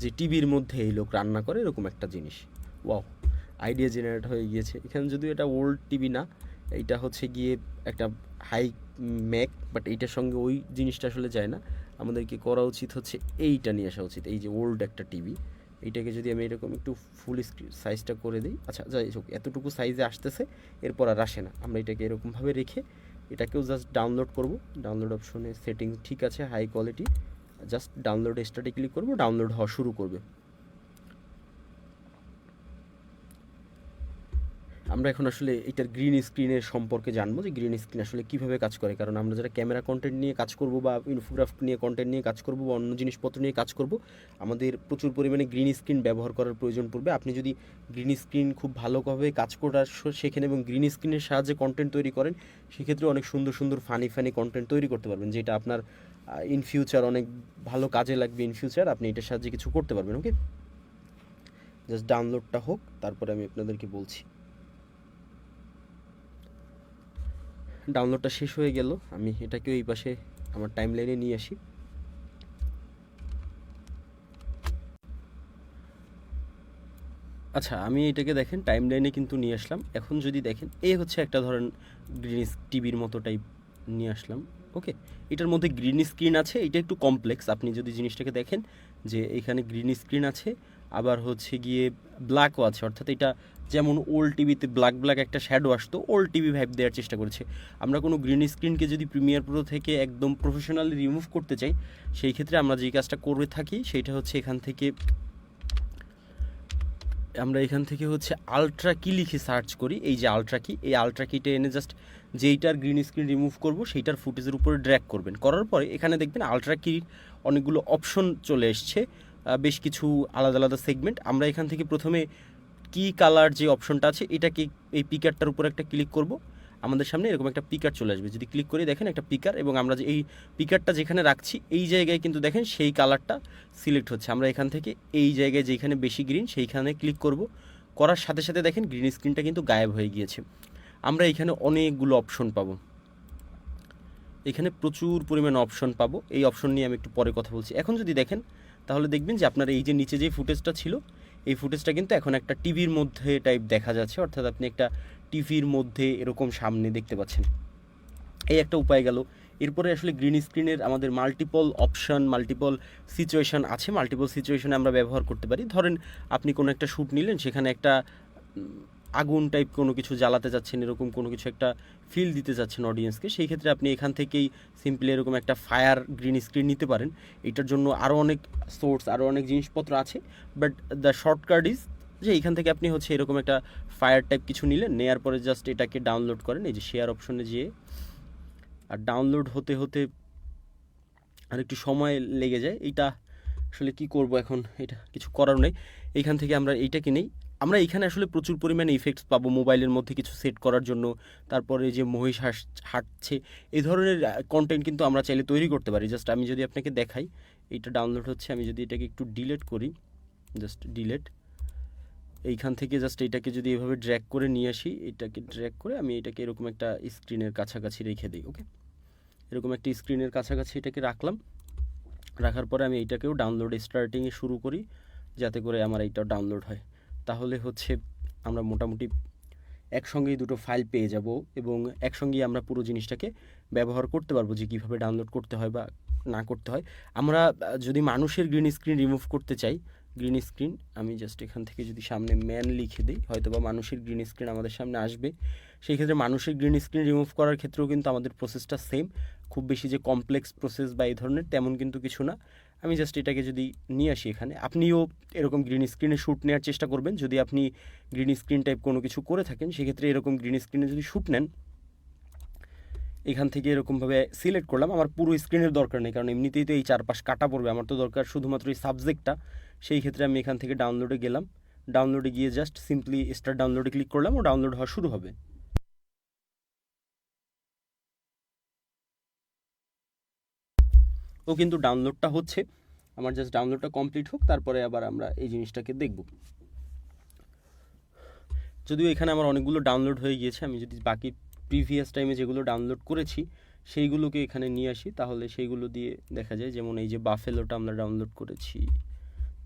যে টিভির মধ্যে এই লোক রান্না করে, এরকম একটা জিনিস। ওয়াও, আইডিয়া জেনারেট হয়ে গিয়েছে। এখানে যদিও এটা ওল্ড টিভি না, এইটা হচ্ছে গিয়ে একটা হাই ম্যাক, বাট এইটার সঙ্গে ওই জিনিসটা আসলে যায় না। আমাদেরকে করা উচিত হচ্ছে এইটা নিয়ে আসা উচিত, এই যে ওল্ড একটা টিভি। এইটাকে যদি আমি এরকম একটু ফুল স্ক্রিন সাইজটা করে দিই, আচ্ছা যাই হোক এতটুকু সাইজে আসতেছে, এরপর আর আসে না। আমরা এটাকে এরকমভাবে রেখে এটাকেও জাস্ট ডাউনলোড করব। ডাউনলোড অপশনে সেটিং ঠিক আছে, হাই কোয়ালিটি, জাস্ট ডাউনলোড স্টার্টে ক্লিক করব, ডাউনলোড হওয়া শুরু করবে। আমরা এখন আসলে এটার গ্রিন স্ক্রিনের সম্পর্কে জানবো যে গ্রিন স্ক্রিন আসলে কীভাবে কাজ করে। কারণ আমরা যারা ক্যামেরা কন্টেন্ট নিয়ে কাজ করব বা ইনফোগ্রাফ নিয়ে কন্টেন্ট নিয়ে কাজ করব বা অন্য জিনিসপত্র নিয়ে কাজ করব, আমাদের প্রচুর পরিমাণে গ্রিন স্ক্রিন ব্যবহার করার প্রয়োজন পড়বে। আপনি যদি গ্রিন স্ক্রিন খুব ভালোভাবে কাজ করার শেখেন এবং গ্রিন স্ক্রিনের সাহায্যে কন্টেন্ট তৈরি করেন, সেক্ষেত্রে অনেক সুন্দর সুন্দর ফানি কন্টেন্ট তৈরি করতে পারবেন, যেটা আপনার ইন ফিউচার অনেক ভালো কাজে লাগবে। ইন ফিউচার আপনি এটার সাহায্যে কিছু করতে পারবেন। ওকে, জাস্ট ডাউনলোডটা হোক, তারপরে আমি আপনাদেরকে বলছি। ডাউনলোডটা শেষ হয়ে গেল, আমি এটাকে এই পাশে আমার টাইম লাইনে নিয়ে আসি। আচ্ছা, আমি এটাকে দেখেন টাইম লাইনে কিন্তু নিয়ে আসলাম। এখন যদি দেখেন এই হচ্ছে একটা ধরেন গ্রিন টিভির মতো টাইপ নিয়ে আসলাম। ওকে, এটার মধ্যে গ্রিন স্ক্রিন আছে, এটা একটু কমপ্লেক্স। আপনি যদি জিনিসটাকে দেখেন যে এখানে গ্রিন স্ক্রিন আছে, আবার হচ্ছে গিয়ে ব্ল্যাকও আছে, অর্থাৎ এটা যেমন ওল্ড টিভিতে ব্ল্যাক একটা শ্যাডো আসতো, ওল্ড টিভি ভাইব দেওয়ার চেষ্টা করেছে। আমরা কোনো গ্রিন স্ক্রিনকে যদি প্রিমিয়ার প্রো থেকে একদম প্রফেশনালি রিমুভ করতে চাই, সেই ক্ষেত্রে আমরা যেই কাজটা করে থাকি সেটা হচ্ছে এখান থেকে হচ্ছে আলট্রা কি লিখে সার্চ করি। এই যে আলট্রা কি, এই আলট্রা কিটা এনে জাস্ট যেইটার গ্রিন স্ক্রিন রিমুভ করব সেইটার ফুটেজের উপরে ড্র্যাগ করবেন। করার পরে এখানে দেখবেন আলট্রা কির অনেকগুলো অপশন চলে এসছে, বেশ কিছু আলাদা আলাদা সেগমেন্ট। আমরা এখান থেকে প্রথমে কি কালার যে অপশনটা আছে, এটাকে এই পিকারটার উপর একটা ক্লিক করব, আমাদের সামনে এরকম একটা পিকার চলে আসবে। যদি ক্লিক করি দেখেন একটা পিকার, এবং আমরা যে এই পিকারটা যেখানে রাখছি এই জায়গায় কিন্তু দেখেন সেই কালারটা সিলেক্ট হচ্ছে। আমরা এখান থেকে এই জায়গায় যেখানে বেশি গ্রিন সেইখানে ক্লিক করব, করার সাথে সাথে দেখেন গ্রিন স্ক্রিনটা কিন্তু গায়েব হয়ে গিয়েছে। আমরা এখানে অনেকগুলো অপশন পাবো, এখানে প্রচুর পরিমাণ অপশন পাবো। এই অপশন নিয়ে আমি একটু পরে কথা বলছি। এখন যদি দেখেন তাহলে দেখবেন যে আপনার এই যে নিচে যে ফুটেজটা ছিল, এই ফুটেজটা কিন্তু এখন একটা টিভির মধ্যে টাইপ দেখা যাচ্ছে, অর্থাৎ আপনি একটা টিভির মধ্যে এরকম সামনে দেখতে পাচ্ছেন। এই একটা উপায় গেল। এরপরে আসলে গ্রিন স্ক্রিনের আমাদের মাল্টিপল অপশন, মাল্টিপল সিচুয়েশন আছে। মাল্টিপল সিচুয়েশনে আমরা ব্যবহার করতে পারি। ধরেন আপনি কোনো একটা শ্যুট নিলেন, সেখানে একটা আগুন টাইপ কোনো কিছু জ্বালাতে যাচ্ছেন, এরকম কোনো কিছু একটা ফিল দিতে যাচ্ছেন অডিয়েন্সকে, সেই ক্ষেত্রে আপনি এখান থেকেই সিম্পলি এরকম একটা ফায়ার গ্রিন স্ক্রিন নিতে পারেন। এটার জন্য আরও অনেক সোর্স, আরও অনেক জিনিসপত্র আছে, বাট দ্য শর্টকাট ইজ যে এইখান থেকে আপনি হচ্ছে এরকম একটা ফায়ার টাইপ কিছু নিলেন, নেওয়ার পরে জাস্ট এটাকে ডাউনলোড করেন এই যে শেয়ার অপশনে যেয়ে। আর ডাউনলোড হতে হতে আর একটু সময় লেগে যায়। এইটা আসলে কি করব এখন, এটা কিছু করার নেই। এইখান থেকে আমরা এইটাকে নেই। আমরা এইখানে আসলে প্রচুর পরিমাণে ইফেক্টস পাবো মোবাইলের মধ্যে কিছু সেট করার জন্য। তারপরে যে মহিষ হাঁটছে, এই ধরনের কন্টেন্ট কিন্তু আমরা চাইলে তৈরি করতে পারি। জাস্ট আমি যদি আপনাকে দেখাই, এইটা ডাউনলোড হচ্ছে, আমি যদি এটাকে একটু ডিলেট করি, জাস্ট ডিলেট, এইখান থেকে জাস্ট এটাকে যদি এভাবে ড্র্যাগ করে নিয়ে আসি, এটাকে ড্র্যাগ করে আমি এটাকে এরকম একটা স্ক্রিনের কাছাকাছি রেখে দিই। ওকে, এরকম একটা স্ক্রিনের কাছাকাছি এটাকে রাখলাম। রাখার পরে আমি এইটাকেও ডাউনলোড স্টার্টিংয়ে শুরু করি, যাতে করে আমার এইটাও ডাউনলোড হয়। তাহলে হচ্ছে আমরা মোটামুটি একসঙ্গেই দুটো ফাইল পেয়ে যাব এবং একসঙ্গেই আমরা পুরো জিনিসটাকে ব্যবহার করতে পারবো, যে কীভাবে ডাউনলোড করতে হয় বা না করতে হয়। আমরা যদি মানুষের গ্রিন স্ক্রিন রিমুভ করতে চাই, গ্রিন স্ক্রিন আমি জাস্ট এখান থেকে যদি সামনে ম্যান লিখে দিই, হয়তো বা মানুষের গ্রিন স্ক্রিন আমাদের সামনে আসবে। সেই ক্ষেত্রে মানুষের গ্রিন স্ক্রিন রিমুভ করার ক্ষেত্রেও কিন্তু আমাদের প্রসেসটা সেম, খুব বেশি যে কমপ্লেক্স প্রসেস বা এই ধরনের তেমন কিন্তু কিছু না। আমি জাস্ট এটাকে যদি নিয়ে আসি এখানে, আপনিও এরকম গ্রিন স্ক্রিনে শ্যুট নেওয়ার চেষ্টা করবেন। যদি আপনি গ্রিন স্ক্রিন টাইপ কোনো কিছু করে থাকেন, সেক্ষেত্রে এরকম গ্রিন স্ক্রিনে যদি শ্যুট নেন, এখান থেকে এরকমভাবে সিলেক্ট করলাম। আমার পুরো স্ক্রিনের দরকার নেই, কারণ এমনিতেই তো এই চারপাশ কাটা পড়বে, আমার তো দরকার শুধুমাত্র এই সাবজেক্টটা। সেই ক্ষেত্রে আমি এখান থেকে ডাউনলোডে গেলাম, ডাউনলোডে গিয়ে জাস্ট সিম্পলি স্টার্ট ডাউনলোডে ক্লিক করলাম, ও ডাউনলোড হওয়া শুরু হবে। ও কিন্তু ডাউনলোডটা হচ্ছে, আমার জাস্ট ডাউনলোডটা কমপ্লিট হোক, তারপরে আবার আমরা এই জিনিসটাকে দেখব। যদিও এখানে আমার অনেকগুলো ডাউনলোড হয়ে গিয়েছে, আমি যদি বাকি প্রিভিয়াস টাইমে যেগুলো ডাউনলোড করেছি সেইগুলোকে এখানে নিয়ে আসি, তাহলে সেইগুলো দিয়ে দেখা যায়। যেমন এই যে বাফেলোটা আমরা ডাউনলোড করেছি,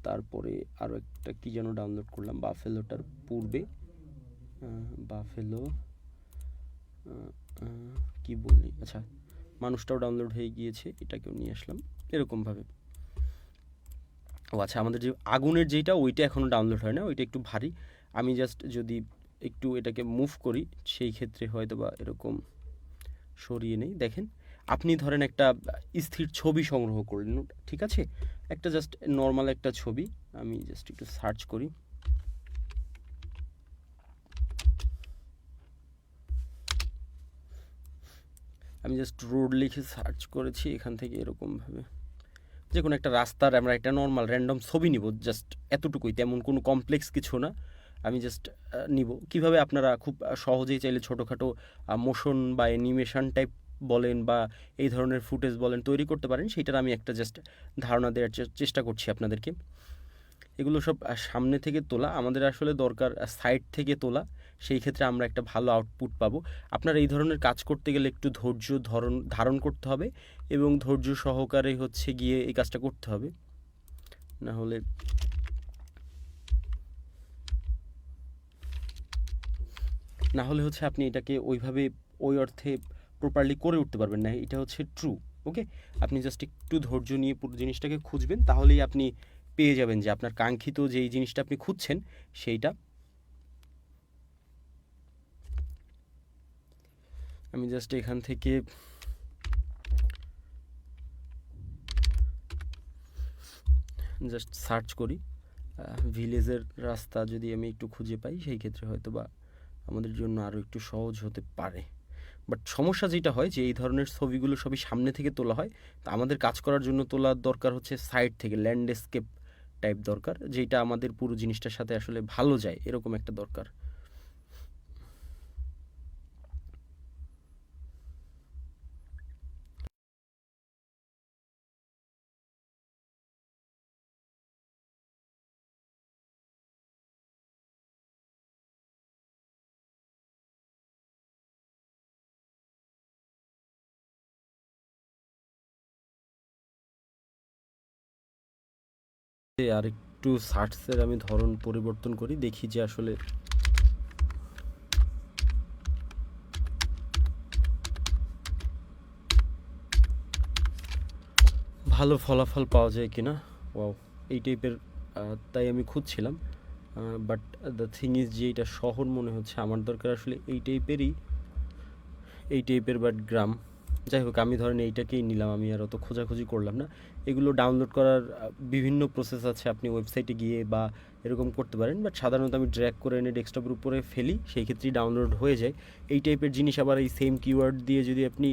তারপরে আরও একটা কী যেন ডাউনলোড করলাম বাফেলোটার পূর্বে, বাফেলো কি বলি, আচ্ছা মানুষটাও ডাউনলোড হয়ে গিয়েছে, এটাকেও নিয়ে আসলাম এরকমভাবে। ও আচ্ছা, আমাদের যে আগুনের যেটা, ওইটা এখনও ডাউনলোড হয় না, ওইটা একটু ভারী। আমি জাস্ট যদি একটু এটাকে মুভ করি, সেই ক্ষেত্রে হয়তো বা এরকম সরিয়ে নেই। দেখেন, আপনি ধরেন একটা স্থির ছবি সংগ্রহ করলেন, ঠিক আছে, একটা জাস্ট নর্মাল একটা ছবি। আমি জাস্ট একটু সার্চ করি, আমি জাস্ট রোড লিখে সার্চ করেছি, এখান থেকে এরকমভাবে যে কোনো একটা রাস্তার আমরা একটা নর্মাল র্যান্ডম ছবি নিব, জাস্ট এতটুকুই, তেমন কোনো কমপ্লেক্স কিছু না। আমি জাস্ট নিব। কিভাবে আপনারা খুব সহজেই চাইলে ছোটোখাটো মোশন বা অ্যানিমেশন টাইপ বলেন বা এই ধরনের ফুটেজ বলেন তৈরি করতে পারেন, সেইটার আমি একটা জাস্ট ধারণা দেওয়ার চেষ্টা করছি আপনাদেরকে। এগুলো সব সামনে থেকে তোলা, আমাদের আসলে দরকার সাইড থেকে তোলা, সেই ক্ষেত্রে আমরা একটা ভালো আউটপুট পাবো। আপনার এই ধরনের কাজ করতে গেলে একটু ধৈর্য ধারণ করতে হবে, এবং ধৈর্য সহকারে হচ্ছে গিয়ে এই কাজটা করতে হবে, না হলে হচ্ছে আপনি এটাকে ওইভাবে ওই অর্থে প্রপারলি করে উঠতে পারবেন না। এটা হচ্ছে ট্রু। ওকে, আপনি জাস্ট একটু ধৈর্য নিয়ে পুরো জিনিসটাকে খুঁজবেন, তাহলেই আপনি পেয়ে যাবেন যে আপনার কাঙ্ক্ষিত যেই জিনিসটা আপনি খুঁজছেন সেইটা। আমি জাস্ট এখান থেকে জাস্ট সার্চ করি ভিলেজের রাস্তা, যদি আমি একটু খুঁজে পাই সেই ক্ষেত্রে হয়তো বা আমাদের জন্য আরও একটু সহজ হতে পারে। বাট সমস্যা যেটা হয় যে এই ধরনের ছবিগুলো সবই সামনে থেকে তোলা হয়, তো আমাদের কাজ করার জন্য তোলার দরকার হচ্ছে সাইড থেকে, ল্যান্ডস্কেপ টাইপ দরকার, যেটা আমাদের পুরো জিনিসটার সাথে আসলে ভালো যায়, এরকম একটা দরকার। আর একটু সার্চের আমি ধরন পরিবর্তন করি, দেখি যে আসলে ভালো ফলাফল পাওয়া যায় কিনা। ওয়াও, এই টাইপের, তাই আমি খুঁজছিলাম। বাট দ্য থিং ইজ যে এটা শহর মনে হচ্ছে, আমার দরকার আসলে এই টাইপের বাট গ্রাম। যাই হোক, আমি ধরেন এইটাকেই নিলাম, আমি আর অত খোঁজাখুঁজি করলাম না। এগুলো ডাউনলোড করার বিভিন্ন প্রসেস আছে, আপনি ওয়েবসাইটে গিয়ে বা এরকম করতে পারেন, বাট সাধারণত আমি ড্র্যাগ করে এনে ডেস্কটপের উপরে ফেলি, সেই ক্ষেত্রেই ডাউনলোড হয়ে যায়। এই টাইপের জিনিস আবার এই সেম কিওয়ার্ড দিয়ে যদি আপনি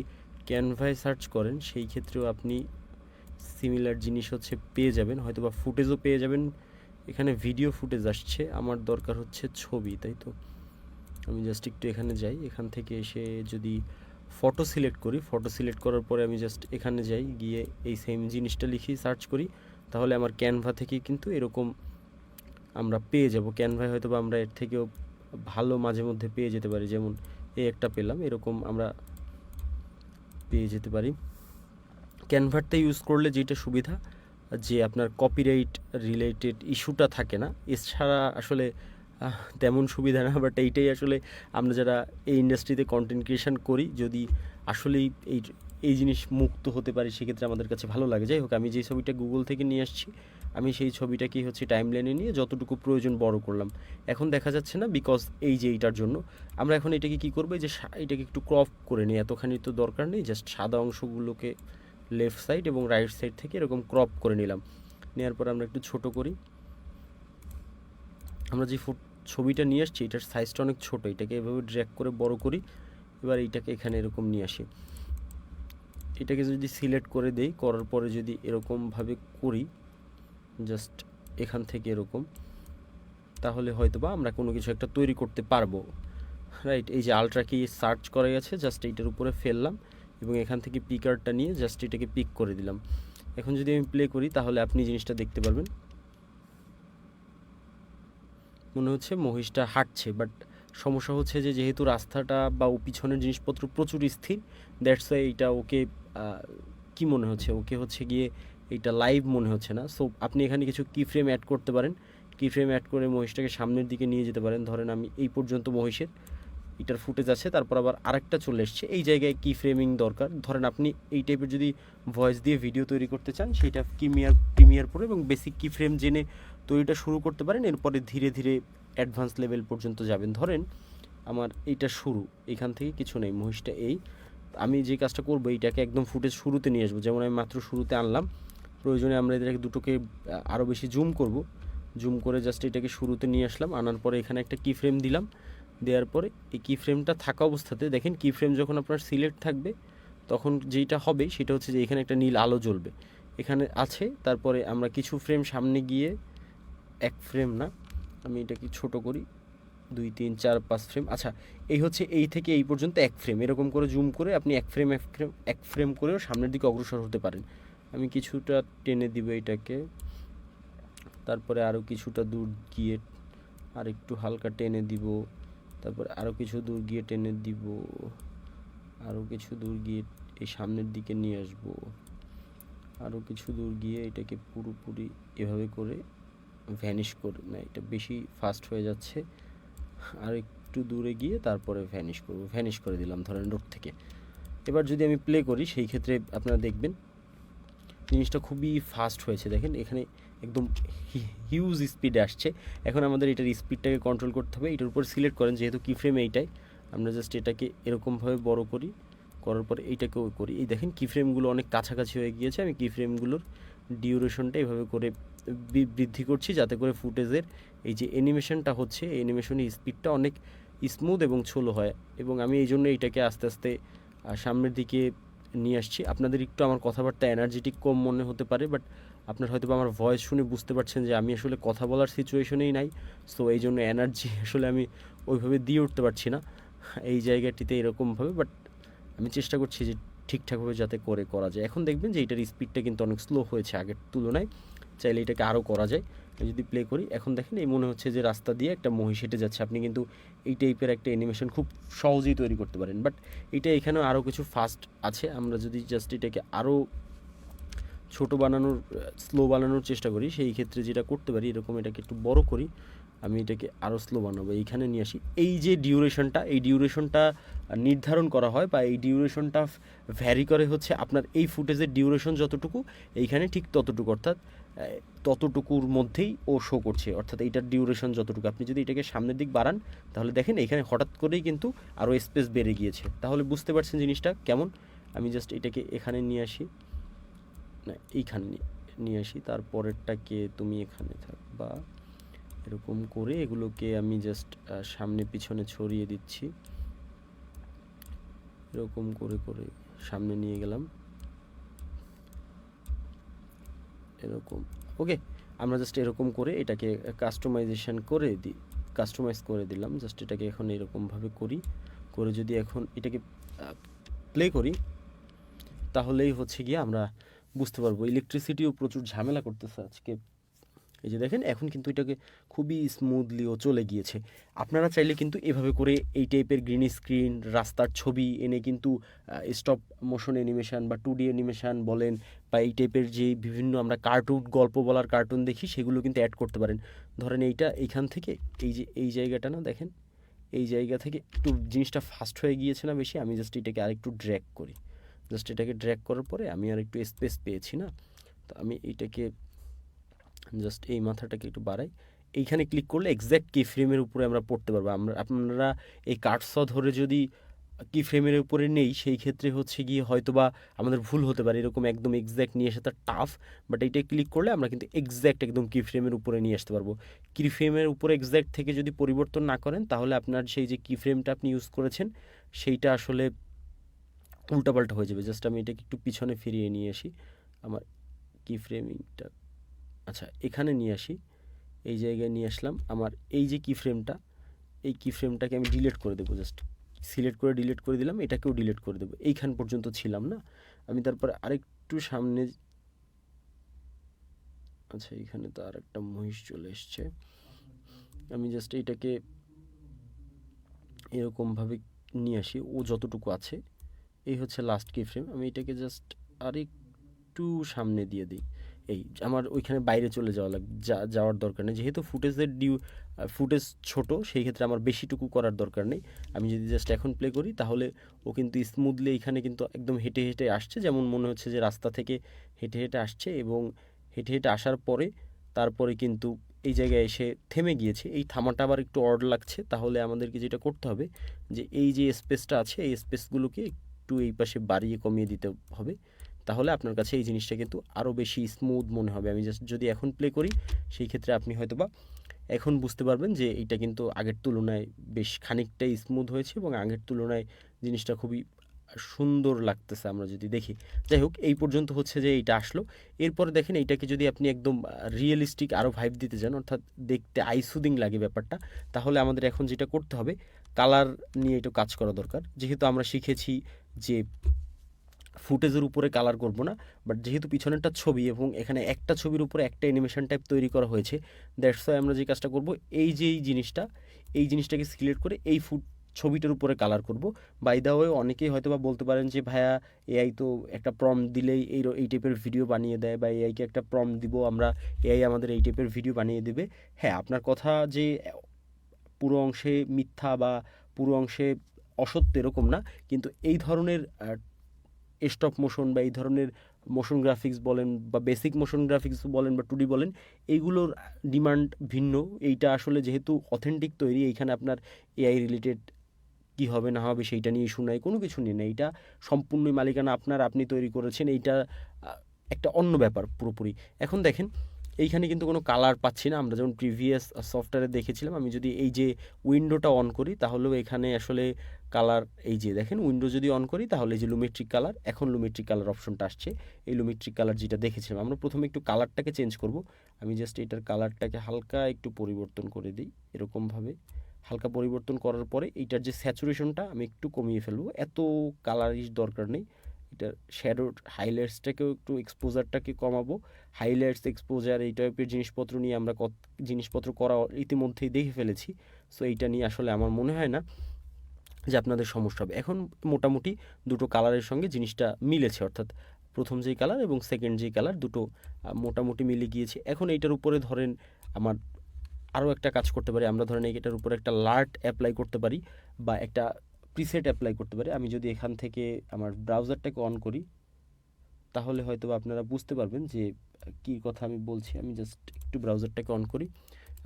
ক্যানভায় সার্চ করেন, সেই ক্ষেত্রেও আপনি সিমিলার জিনিস হচ্ছে পেয়ে যাবেন, হয়তো বা ফুটেজও পেয়ে যাবেন। এখানে ভিডিও ফুটেজ আসছে, আমার দরকার হচ্ছে ছবি, তাই তো। আমি জাস্ট একটু এখানে যাই, এখান থেকে এসে যদি ফটো সিলেক্ট করি, ফটো সিলেক্ট করার পরে আমি জাস্ট এখানে যাই, গিয়ে এই সেম জিনিসটা লিখি, সার্চ করি, তাহলে আমার ক্যানভা থেকে কিন্তু এরকম আমরা পেয়ে যাব। ক্যানভায় হয়তো বা আমরা এর থেকেও ভালো মাঝে মধ্যে পেয়ে যেতে পারি, যেমন এই একটা পেলাম, এরকম আমরা পেয়ে যেতে পারি। ক্যানভারটা ইউজ করলে যেটা সুবিধা, যে আপনার কপিরাইট রিলেটেড ইস্যুটা থাকে না, এছাড়া আসলে তেমন সুবিধা না, বাট এইটাই আসলে আমরা যারা এই ইন্ডাস্ট্রিতে কন্টেন্ট ক্রিয়েশন করি, যদি আসলেই এই এই জিনিস মুক্ত হতে পারি সেক্ষেত্রে আমাদের কাছে ভালো লাগে। যাই হোক, আমি যে ছবিটা গুগল থেকে নিয়ে আসছি, আমি সেই ছবিটাকেই হচ্ছে টাইম লাইনে নিয়ে যতটুকু প্রয়োজন বড় করলাম। এখন দেখা যাচ্ছে না, বিকজ এই যে এইটার জন্য আমরা এখন এটাকে কী করবো, এই যে এটাকে একটু ক্রপ করে নিই, এতখানি তো দরকার নেই, জাস্ট সাদা অংশগুলোকে লেফট সাইড এবং রাইট সাইড থেকে এরকম ক্রপ করে নিলাম। নেওয়ার পর আমরা একটু ছোট করি। আমরা যে ছবিটা নিয়ে আসছি এটার সাইজটা অনেক ছোট, এটাকে এভাবে ড্র্যাগ করে বড় করি। এবার এইটাকে এখানে এরকম নিয়ে আসি। এটাকে যদি সিলেক্ট করে দেই, করার পরে যদি এরকমভাবে করি জাস্ট এখান থেকে এরকম, তাহলে হয়তো বা আমরা কোনো কিছু একটা তৈরি করতে পারবো, রাইট। এই যে আলট্রা কি সার্চ করা গেছে, জাস্ট এইটার উপরে ফেললাম এবং এখান থেকে পিকারটা নিয়ে জাস্ট এটাকে পিক করে দিলাম। এখন যদি আমি প্লে করি তাহলে আপনি জিনিসটা দেখতে পারবেন, মনে হচ্ছে মহিষটা হাঁটছে, বাট সমস্যা হচ্ছে যে যেহেতু রাস্তাটা বা পিছনের জিনিসপত্র প্রচুর স্থির, দ্যাটস ওয়াই এইটা ওকে কি মনে হচ্ছে, ওকে হচ্ছে গিয়ে এইটা লাইভ মনে হচ্ছে না। সো আপনি এখানে কিছু কি ফ্রেম অ্যাড করতে পারেন, কি ফ্রেম অ্যাড করে মহিষটাকে সামনের দিকে নিয়ে যেতে পারেন। ধরেন আমি এই পর্যন্ত মহিষের এটার ফুটেজ আছে, তারপর আবার আরেকটা চলে এসছে, এই জায়গায় কি ফ্রেমিং দরকার। ধরেন আপনি এই টাইপের যদি ভয়েস দিয়ে ভিডিও তৈরি করতে চান, সেইটা প্রিমিয়ার পরে এবং বেসিক কি ফ্রেম জেনে তৈরিটা শুরু করতে পারেন। এরপরে ধীরে ধীরে অ্যাডভান্স লেভেল পর্যন্ত যাবেন। ধরেন আমার এইটা শুরু, এখান থেকে কিছু নেই, মহিষটা এই, আমি যে কাজটা করবো এইটাকে একদম ফুটেজ শুরুতে নিয়ে আসবো। যেমন আমি মাত্র শুরুতে আনলাম, প্রয়োজনে আমরা এদেরকে দুটোকে আরও বেশি জুম করব, জুম করে জাস্ট এটাকে শুরুতে নিয়ে আসলাম। আনার পরে এখানে একটা কি ফ্রেম দিলাম, দেওয়ার পরে এই কি ফ্রেমটা থাকা অবস্থাতে দেখেন, কি ফ্রেম যখন আপনার সিলেক্ট থাকবে তখন যেইটা হবে সেটা হচ্ছে যে এখানে একটা নীল আলো জ্বলবে, এখানে আছে। তারপরে আমরা কিছু ফ্রেম সামনে গিয়ে, এক ফ্রেম না, আমি এটাকে ছোট করি, 2 3 4 5 ফ্রেম, আচ্ছা এই হচ্ছে এই থেকে এই পর্যন্ত এক ফ্রেম, এরকম করে জুম করে আপনি এক ফ্রেম করেও সামনের দিকে অগ্রসর হতে পারেন। আমি কিছুটা টেনে দিব এটাকে, তারপরে আরও কিছুটা দূর গিয়ে আর একটু হালকা টেনে দিব, তারপরে আরও কিছু দূর গিয়ে টেনে দিব, আরও কিছু দূর গিয়ে এই সামনের দিকে নিয়ে আসবো, আরও কিছু দূর গিয়ে এটাকে পুরোপুরি এভাবে করে ভ্যানিশ করে, না এটা বেশি ফাস্ট হয়ে যাচ্ছে, আর একটু দূরে গিয়ে তারপরে ভ্যানিশ করে দিলাম ধরেন রোড থেকে। এবার যদি আমি প্লে করি সেই ক্ষেত্রে আপনারা দেখবেন জিনিসটা খুবই ফাস্ট হয়েছে। দেখেন এখানে একদম হিউজ স্পিডে আসছে। এখন আমাদের এটার স্পিডটাকে কন্ট্রোল করতে হবে, এটার উপর সিলেক্ট করেন, যেহেতু কি ফ্রেম এইটাই, আমরা জাস্ট এটাকে এরকমভাবে বড় করি, করার পর এইটাকেও করি। এই দেখেন কি ফ্রেমগুলো অনেক কাছাকাছি হয়ে গিয়েছে। আমি কি ফ্রেমগুলোর ডিউরেশনটা এভাবে করে বৃদ্ধি করছি, যাতে করে ফুটেজের এই যে অ্যানিমেশনটা হচ্ছে, এই অ্যানিমেশনের স্পিডটা অনেক স্মুথ এবং স্লো হয়। এবং আমি এই জন্য এইটাকে আস্তে আস্তে সামনের দিকে নিয়ে আসছি। আপনাদের একটু আমার কথাবার্তা এনার্জেটিক কম মনে হতে পারে, বাট আপনার হয়তো আমার ভয়েস শুনে বুঝতে পারছেন যে আমি আসলে কথা বলার সিচুয়েশনেই নাই। সো এই জন্য এনার্জি আসলে আমি ওইভাবে দিয়ে উঠতে পারছি না এই জায়গাটিতে এরকমভাবে, বাট আমি চেষ্টা করছি যে ঠিকঠাকভাবে যাতে করা যায়। এখন দেখবেন যে এটার স্পিডটা কিন্তু অনেক স্লো হয়েছে আগের তুলনায়, চাইলে এটাকে আরও করা যায়। যদি প্লে করি এখন দেখেন এই মনে হচ্ছে যে রাস্তা দিয়ে একটা মহিষ হেঁটে যাচ্ছে। আপনি কিন্তু এই টাইপের একটা অ্যানিমেশন খুব সহজেই তৈরি করতে পারেন, বাট এটা এখানেও আরও কিছু ফাস্ট আছে। আমরা যদি জাস্ট এটাকে আরও ছোটো বানানোর, স্লো বানানোর চেষ্টা করি, সেই ক্ষেত্রে যেটা করতে পারি, এরকম এটাকে একটু বড় করি, আমি এটাকে আরও স্লো বানাবো, এইখানে নিয়ে আসি। এই যে ডিউরেশনটা, এই ডিউরেশনটা নির্ধারণ করা হয় বা এই ডিউরেশনটা ভ্যারি করে হচ্ছে আপনার এই ফুটেজের ডিউরেশন যতটুকু, এইখানে ঠিক ততটুকু, অর্থাৎ ততটুকুর মধ্যেই ও শো করছে, অর্থাৎ এইটার ডিউরেশন যতটুকু। আপনি যদি এটাকে সামনের দিক বাড়ান তাহলে দেখেন এখানে হঠাৎ করেই কিন্তু আরও স্পেস বেড়ে গিয়েছে। তাহলে বুঝতে পারছেন জিনিসটা কেমন। আমি জাস্ট এটাকে এখানে নিয়ে আসি, না এইখানে নিয়ে আসি, তারপরেরটাকে তুমি এখানে থাকবা, এরকম করে এগুলোকে আমি জাস্ট সামনে পিছনে ছড়িয়ে দিচ্ছি, এরকম করে করে সামনে নিয়ে গেলাম, এরকম। ওকে, আমরা জাস্ট এরকম করে এটাকে কাস্টমাইজ করে দিলাম। জাস্ট এটাকে এখন এরকমভাবে করে যদি এখন এটাকে প্লে করি তাহলেই হচ্ছে গিয়ে আমরা বুঝতে পারবো। ইলেকট্রিসিটিও প্রচুর ঝামেলা করতেছে আজকে। এই যে দেখেন এখন কিন্তু এটাকে খুবই স্মুথলিও চলে গিয়েছে। আপনারা চাইলে কিন্তু এভাবে করে এই টাইপের গ্রিন স্ক্রিন, রাস্তার ছবি এনে কিন্তু স্টপ মোশন অ্যানিমেশন বা 2D অ্যানিমেশন বলেন, বা এই টাইপের যে বিভিন্ন আমরা কার্টুন, গল্প বলার কার্টুন দেখি, সেগুলো কিন্তু অ্যাড করতে পারেন। ধরেন এইখান থেকে এই জায়গাটা না দেখেন, এই জায়গা থেকে একটু জিনিসটা ফাস্ট হয়ে গিয়েছে না বেশি, আমি জাস্ট এটাকে আরেকটু ড্র্যাগ করি। জাস্ট এটাকে ড্র্যাগ করার পরে আমি আর একটু স্পেস পেয়েছি না, তো আমি এইটাকে জাস্ট এই মাথাটাকে একটু বাড়াই। এইখানে ক্লিক করলে এক্স্যাক্ট কি ফ্রেমের উপরে আমরা পড়তে পারবো। আপনারা এই কার্সর ধরে যদি কি ফ্রেমের উপরে নেই, সেই ক্ষেত্রে হচ্ছে গিয়ে হয়তোবা আমাদের ভুল হতে পারে, এরকম একদম এক্স্যাক্ট নিয়ে আসাটা টাফ। বাট এইটা ক্লিক করলে আমরা কিন্তু এক্স্যাক্ট একদম কি ফ্রেমের উপরে নিয়ে আসতে পারবো। কি ফ্রেমের উপরে এক্স্যাক্ট থেকে যদি পরিবর্তন না করেন, তাহলে আপনার সেই যে কি ফ্রেমটা আপনি ইউজ করেছেন সেইটা আসলে উল্টাপাল্টা হয়ে যাবে। জাস্ট আমি এটাকে একটু পিছনে ফিরিয়ে নিয়ে আসি, আমার কি ফ্রেমিংটা, আচ্ছা এখানে নিয়ে আসি, এই জায়গায় নিয়ে আসলাম। আমার এই যে কি ফ্রেমটা, এই কি ফ্রেমটাকে আমি ডিলিট করে দেবো। জাস্ট সিলেক্ট করে ডিলিট করে দিলাম, এটাকেও ডিলিট করে দেবো। এইখান পর্যন্ত ছিলাম না, আমি তারপরে আরেকটু সামনে, আচ্ছা এখানে তো আর একটা মহিষ চলে এসছে। আমি জাস্ট এইটাকে এরকমভাবে নিয়ে আসি, ও যতটুকু আছে। এই হচ্ছে লাস্ট কি ফ্রেম, আমি এটাকে জাস্ট আরেকটু সামনে দিয়ে দিই। এই আমার ওইখানে বাইরে চলে যাওয়ার দরকার নেই, যেহেতু ফুটেজ ছোট, সেই ক্ষেত্রে আমার বেশিটুকু করার দরকার নেই। আমি যদি জাস্ট এখন প্লে করি, তাহলে ও কিন্তু স্মুথলি এখানে কিন্তু একদম হেঁটে হেঁটে আসছে, যেমন মনে হচ্ছে যে রাস্তা থেকে হেঁটে হেঁটে আসছে। এবং হেঁটে হেঁটে আসার পরে তারপরে কিন্তু এই জায়গায় এসে থেমে গিয়েছে। এই থামাটা আবার একটু অড লাগছে, তাহলে আমাদেরকে যেটা করতে হবে, যে এই যে স্পেসটা আছে, এই স্পেসগুলোকে একটু এই পাশে বাড়িয়ে কমিয়ে দিতে হবে। তাহলে আপনার কাছে এই জিনিসটা কিন্তু আরও বেশি স্মুথ মনে হবে। আমি জাস্ট যদি এখন প্লে করি, সেই ক্ষেত্রে আপনি হয়তোবা এখন বুঝতে পারবেন যে এইটা কিন্তু আগের তুলনায় বেশ খানিকটাই স্মুথ হয়েছে, এবং আগের তুলনায় জিনিসটা খুবই সুন্দর লাগতেছে আমরা যদি দেখি। যাই হোক, এই পর্যন্ত হচ্ছে যে এইটা আসলো। এরপরে দেখেন, এইটাকে যদি আপনি একদম রিয়েলিস্টিক আরও ভাইব দিতে চান, অর্থাৎ দেখতে আইসুদিং লাগে ব্যাপারটা, তাহলে আমাদের এখন যেটা করতে হবে, কালার নিয়ে একটু কাজ করা দরকার। যেহেতু আমরা শিখেছি যে ফুটেজের উপরে কালার করব না, বাট যেহেতু পিছনেরটা ছবি এবং এখানে একটা ছবির উপরে একটা অ্যানিমেশন টাইপ তৈরি করা হয়েছে, দ্যাটস ওয়াই আমরা যে কাজটা করব, এই জিনিসটাকে সিলেক্ট করে এই ছবিটার উপরে কালার করব। বাই দ্য ওয়ে, অনেকেই হয়তো বা বলতে পারেন যে ভাইয়া এআই তো একটা প্রম্পট দিলেই এই টাইপের ভিডিও বানিয়ে দেয়, বা এআইকে একটা প্রম্পট দিব আমরা, এআই আমাদের এই টাইপের ভিডিও বানিয়ে দেবে। হ্যাঁ, আপনার কথা যে পুরো অংশে মিথ্যা বা পুরো অংশে অসত্য এরকম না, কিন্তু এই ধরনের স্টপ মোশন বা এই ধরনের মোশন গ্রাফিক্স বলেন, বা বেসিক মোশন গ্রাফিক্স বলেন, বা 2D বলেন, এইগুলোর ডিমান্ড ভিন্ন। এইটা আসলে যেহেতু অথেন্টিক তৈরি, এইখানে আপনার এআই রিলেটেড কী হবে না হবে সেইটা নিয়ে ইস্যু নাই, কোনো কিছু নিয়ে নেই। এইটা সম্পূর্ণই মালিকানা আপনার, আপনি তৈরি করেছেন, এইটা একটা অন্য ব্যাপার পুরোপুরি। এখন দেখেন, এইখানে কিন্তু কোনো কালার পাচ্ছি না, আমরা যেমন প্রিভিয়াস সফটওয়্যারে দেখেছিলাম। আমি যদি এই যে উইন্ডোটা অন করি, তাহলেও এখানে আসলে কালার, এই যে দেখেন উইন্ডো যদি অন করি, তাহলে এই যে লুমেট্রিক কালার, এখন লুমেট্রিক কালার অপশনটা আসছে। এই লুমেট্রিক কালার যেটা দেখেছিলাম, আমরা প্রথমে একটু কালারটাকে চেঞ্জ করব। আমি জাস্ট এটার কালারটাকে হালকা একটু পরিবর্তন করে দিই, এরকমভাবে হালকা পরিবর্তন করার পরে এইটার যে স্যাচুরেশনটা আমি একটু কমিয়ে ফেলবো, এত কালারিশ দরকার নেই। এটার শ্যাডো হাইলাইটসটাকেও একটু, এক্সপোজারটাকে কমাবো। হাইলাইটস, এক্সপোজার, এই টাইপের জিনিসপত্র নিয়ে আমরা জিনিসপত্র করা ইতিমধ্যেই দেখে ফেলেছি। সো এইটা নিয়ে আসলে আমার মনে হয় না যে আপনাদের সমস্যা হবে। এখন মোটামুটি দুটো কালারের সঙ্গে জিনিসটা মিলেছে, অর্থাৎ প্রথম যেই কালার এবং সেকেন্ড যেই কালার, দুটো মোটামুটি মিলে গিয়েছে। এখন এইটার উপরে ধরেন আমার আরও একটা কাজ করতে পারি, আমরা ধরেন এটার উপরে একটা লার্ট অ্যাপ্লাই করতে পারি, বা একটা প্রিসেট অ্যাপ্লাই করতে পারি। আমি যদি এখান থেকে আমার ব্রাউজারটাকে অন করি, তাহলে হয়তো আপনারা বুঝতে পারবেন যে কী কথা আমি বলছি। আমি জাস্ট একটু ব্রাউজারটাকে অন করি,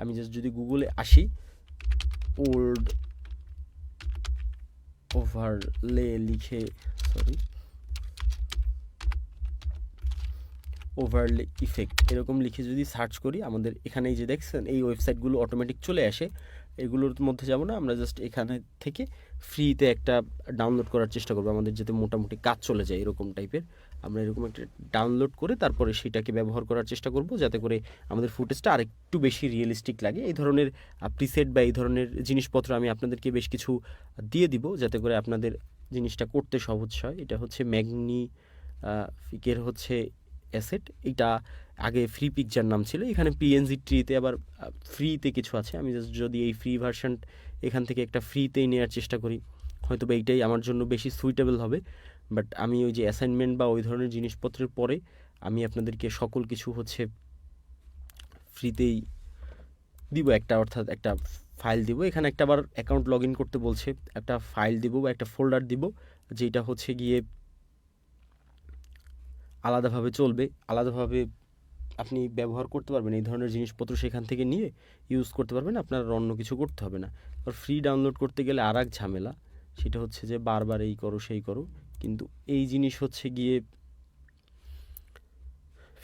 আমি জাস্ট যদি গুগলে আসি, ওল্ড ওভারলে লিখে, সরি, ওভারলে ইফেক্ট এরকম লিখে যদি সার্চ করি, আমাদের এখানে এই যে দেখছেন এই ওয়েবসাইটগুলো অটোমেটিক চলে আসে। এগুলোর মধ্যে যাব না, আমরা জাস্ট এখানে থেকে ফ্রিতে একটা ডাউনলোড করার চেষ্টা করবো, আমাদের যাতে মোটামুটি কাজ চলে যায় এরকম টাইপের। আমরা এরকম একটা ডাউনলোড করে তারপরে সেটাকে ব্যবহার করার চেষ্টা করব, যাতে করে আমাদের ফুটেজটা আরেকটু বেশি রিয়েলিস্টিক লাগে। এই ধরনের প্রিসেট বা এই ধরনের জিনিসপত্র আমি আপনাদেরকে বেশ কিছু দিয়ে দিব, যাতে করে আপনাদের জিনিসটা করতে সহজ হয়। এটা হচ্ছে ম্যাগনিফিকের হচ্ছে অ্যাসেট, এটা আগে ফ্রি পিকচার নাম ছিল, এখানে পিএনজি ট্রিতে আবার ফ্রিতে কিছু আছে। আমি জাস্ট যদি এই ফ্রি ভার্সন এখান থেকে একটা ফ্রিতেই নেওয়ার চেষ্টা করি, হয়তো বা এইটাই আমার জন্য বেশি সুইটেবল হবে। বাট আমি ওই যে অ্যাসাইনমেন্ট বা ওই ধরনের জিনিসপত্রের পরে আমি আপনাদেরকে সকল কিছু হচ্ছে ফ্রিতেই দিব একটা, অর্থাৎ একটা ফাইল দিব। এখানে একটা আবার অ্যাকাউন্ট লগ ইন করতে বলছে, একটা ফাইল দিব বা একটা ফোল্ডার দিব, যেটা হচ্ছে গিয়ে আলাদাভাবে চলবে, আলাদাভাবে আপনি ব্যবহার করতে পারবেন। এই ধরনের জিনিসপত্র সেখান থেকে নিয়ে ইউজ করতে পারবেন, আপনার আর অন্য কিছু করতে হবে না। আর ফ্রি ডাউনলোড করতে গেলে আর এক ঝামেলা, সেটা হচ্ছে যে বারবার এই করো সেই করো। কিন্তু এই জিনিস হচ্ছে গিয়ে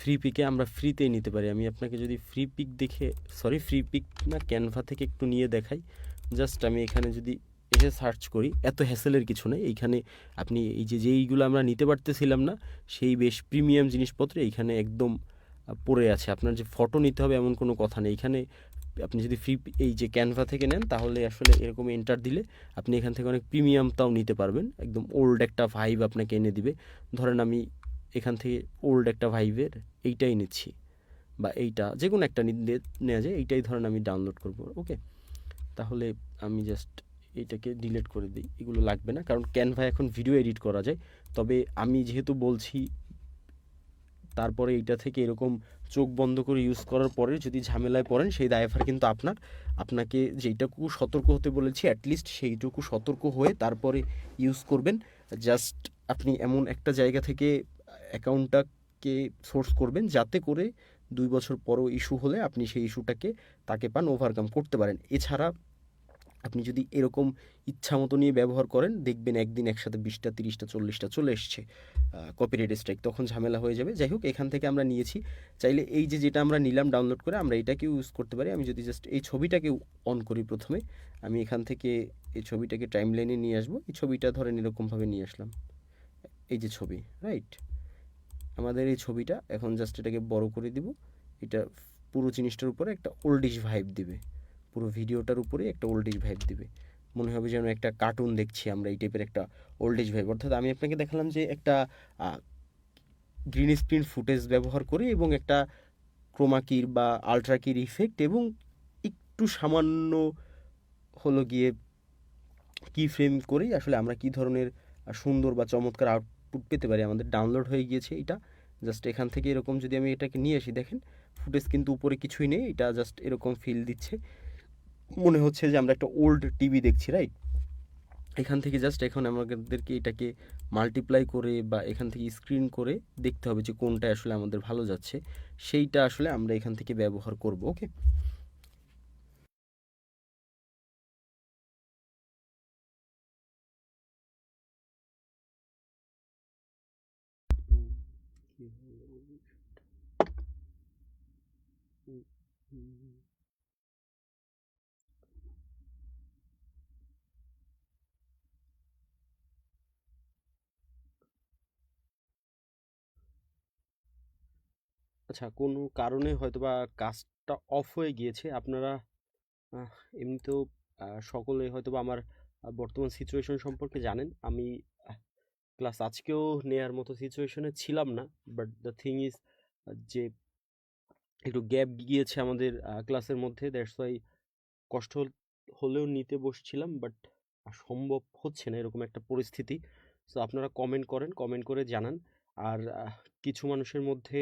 ফ্রি পিকে আমরা ফ্রিতেই নিতে পারি। আমি আপনাকে যদি ফ্রি পিক দেখে, সরি ফ্রি পিক না, ক্যানভা থেকে একটু নিয়ে দেখাই। জাস্ট আমি এখানে যদি এসে সার্চ করি, এত হ্যাসেলের কিছু নেই এইখানে। আপনি এই যে যেইগুলো আমরা নিতে পারতেছিলাম না, সেই বেশ প্রিমিয়াম জিনিসপত্র এইখানে একদম পড়ে আছে। আপনার যে ফটো নিতে হবে এমন কোনো কথা নেই এখানে। আপনি যদি ফ্রি এই যে ক্যানভা থেকে নেন, তাহলে আসলে এরকম এন্টার দিলে আপনি এখান থেকে অনেক প্রিমিয়ামটাও নিতে পারবেন। একদম ওল্ড একটা ভাইব আপনাকে এনে দিবে। ধরেন আমি এখান থেকে ওল্ড একটা ভাইবের এইটাই নিচ্ছি, বা এইটা যে কোনো একটা নেওয়া যায়, এইটাই ধরেন আমি ডাউনলোড করব। ওকে, তাহলে আমি জাস্ট এইটাকে ডিলিট করে দিই, এগুলো লাগবে না, কারণ ক্যানভা এখন ভিডিও এডিট করা যায়। তবে আমি যেহেতু বলছি, তারপরে এইটা থেকে এরকম চোখ বন্ধ করে ইউজ করার পরে যদি ঝামেলায় পড়েন, সেই দায়ভার কিন্তু আপনার। আপনাকে যেইটুকু সতর্ক হতে বলেছি অ্যাটলিস্ট সেইটুকু সতর্ক হয়ে তারপরে ইউজ করবেন। জাস্ট আপনি এমন একটা জায়গা থেকে অ্যাকাউন্টটাকে সোর্স করবেন যাতে করে 2 বছর পরও ইস্যু হলে আপনি সেই ইস্যুটাকে তাকে পান ওভারকাম করতে পারেন। এছাড়া আপনি যদি এরকম ইচ্ছা মতো নিয়ে ব্যবহার করেন, দেখবেন একদিন একসাথে 20টা 30টা 40টা চলে এসছে কপিরাইট স্ট্রাইক, তখন ঝামেলা হয়ে যাবে। যাই হোক, এখান থেকে আমরা নিয়েছি, চাইলে এই যে যেটা আমরা নিলাম ডাউনলোড করে, আমরা এটাকেও ইউজ করতে পারি। আমি যদি জাস্ট এই ছবিটাকে অন করি প্রথমে, আমি এখান থেকে এই ছবিটাকে টাইম লাইনে নিয়ে আসবো। এই ছবিটা ধরেন এরকমভাবে নিয়ে আসলাম, এই যে ছবি, রাইট? আমাদের এই ছবিটা এখন জাস্ট এটাকে বড় করে দিব। এটা পুরো জিনিসটার উপরে একটা ওল্ডিশ ভাইব দিবে, পুরো ভিডিওটার উপরে একটা ওল্ডিশ ভাইব দিবে। মনে হবে যেন একটা কার্টুন দেখছি আমরা, এই টাইপের একটা ওল্ডিশ ভাইব। অর্থাৎ আমি আপনাকে দেখালাম যে একটা গ্রিন স্ক্রিন ফুটেজ ব্যবহার করে এবং একটা ক্রোমাকির বা আলট্রাকির ইফেক্ট এবং একটু সামান্য হলো গিয়ে কি ফ্রেম করেই আসলে আমরা কি ধরনের সুন্দর বা চমৎকার আউটপুট পেতে পারি। আমাদের ডাউনলোড হয়ে গিয়েছে এটা। জাস্ট এখান থেকে এরকম যদি আমি এটাকে নিয়ে আসি, দেখেন ফুটেজ কিন্তু উপরে কিছুই নেই, এটা জাস্ট এরকম ফিল দিচ্ছে, মনে হচ্ছে যে আমরা একটা ওল্ড টিভি দেখছি, রাইট? এখান থেকে জাস্ট এখন আমাদেরকে এটাকে মাল্টিপ্লাই করে বা এখান থেকে স্ক্রিন করে দেখতে হবে যে কোনটা আসলে আমাদের ভালো যাচ্ছে, সেইটা আসলে আমরা এখান থেকে ব্যবহার করব। ওকে, আচ্ছা, কোনো কারণে হয়তোবা কাজটা অফ হয়ে গিয়েছে। আপনারা আহ, এমনিতেও সকলে হয়তোবা আমার বর্তমান সিচুয়েশন সম্পর্কে জানেন। আমি ক্লাস আজকেও নেয়ার মতো সিচুয়েশনে ছিলাম না, বাট দ্য থিং ইজ যে একটু গ্যাপ গিয়েছে আমাদের ক্লাসের মধ্যে, দ্যাটস ওয়াই কষ্ট হলেও নিতে বসছিলাম, বাট সম্ভব হচ্ছে না এরকম একটা পরিস্থিতি। সো আপনারা কমেন্ট করেন, কমেন্ট করে জানান। আর কিছু মানুষের মধ্যে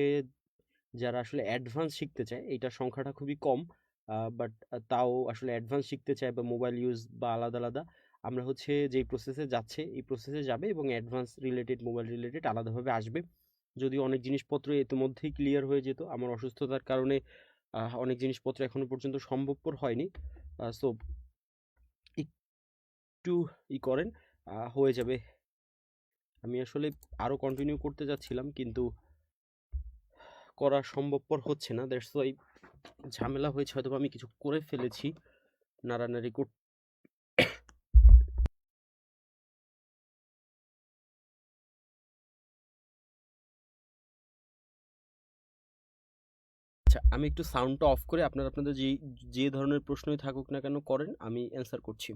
যারা আসলে অ্যাডভান্স শিখতে চায়, এইটার সংখ্যাটা খুবই কম, বাট তাও আসলে অ্যাডভান্স শিখতে চায় বা মোবাইল ইউজ বা আলাদা আলাদা, আমরা হচ্ছে যেই প্রসেসে যাচ্ছে এই প্রসেসে যাবে এবং অ্যাডভান্স রিলেটেড মোবাইল রিলেটেড আলাদাভাবে আসবে। যদিও অনেক জিনিসপত্র ইতিমধ্যেই ক্লিয়ার হয়ে যেত, আমার অসুস্থতার কারণে অনেক জিনিসপত্র এখনো পর্যন্ত সম্ভবপর হয়নি। সো একটু করেন, হয়ে যাবে। আমি আসলে আরও কন্টিনিউ করতে যাচ্ছিলাম, কিন্তু করা সম্ভবপর হচ্ছে না, দ্যাটস ওয়াই ঝামেলা হয়েছে। হয়তো আমি কিছু করে ফেলেছি, নাড়ানাড়ি করতে। আচ্ছা, আমি একটু সাউন্ডটা অফ করে আপনারা আপনাদের যে ধরনের প্রশ্নই থাকুক না কেন করেন, আমি অ্যান্সার করছি।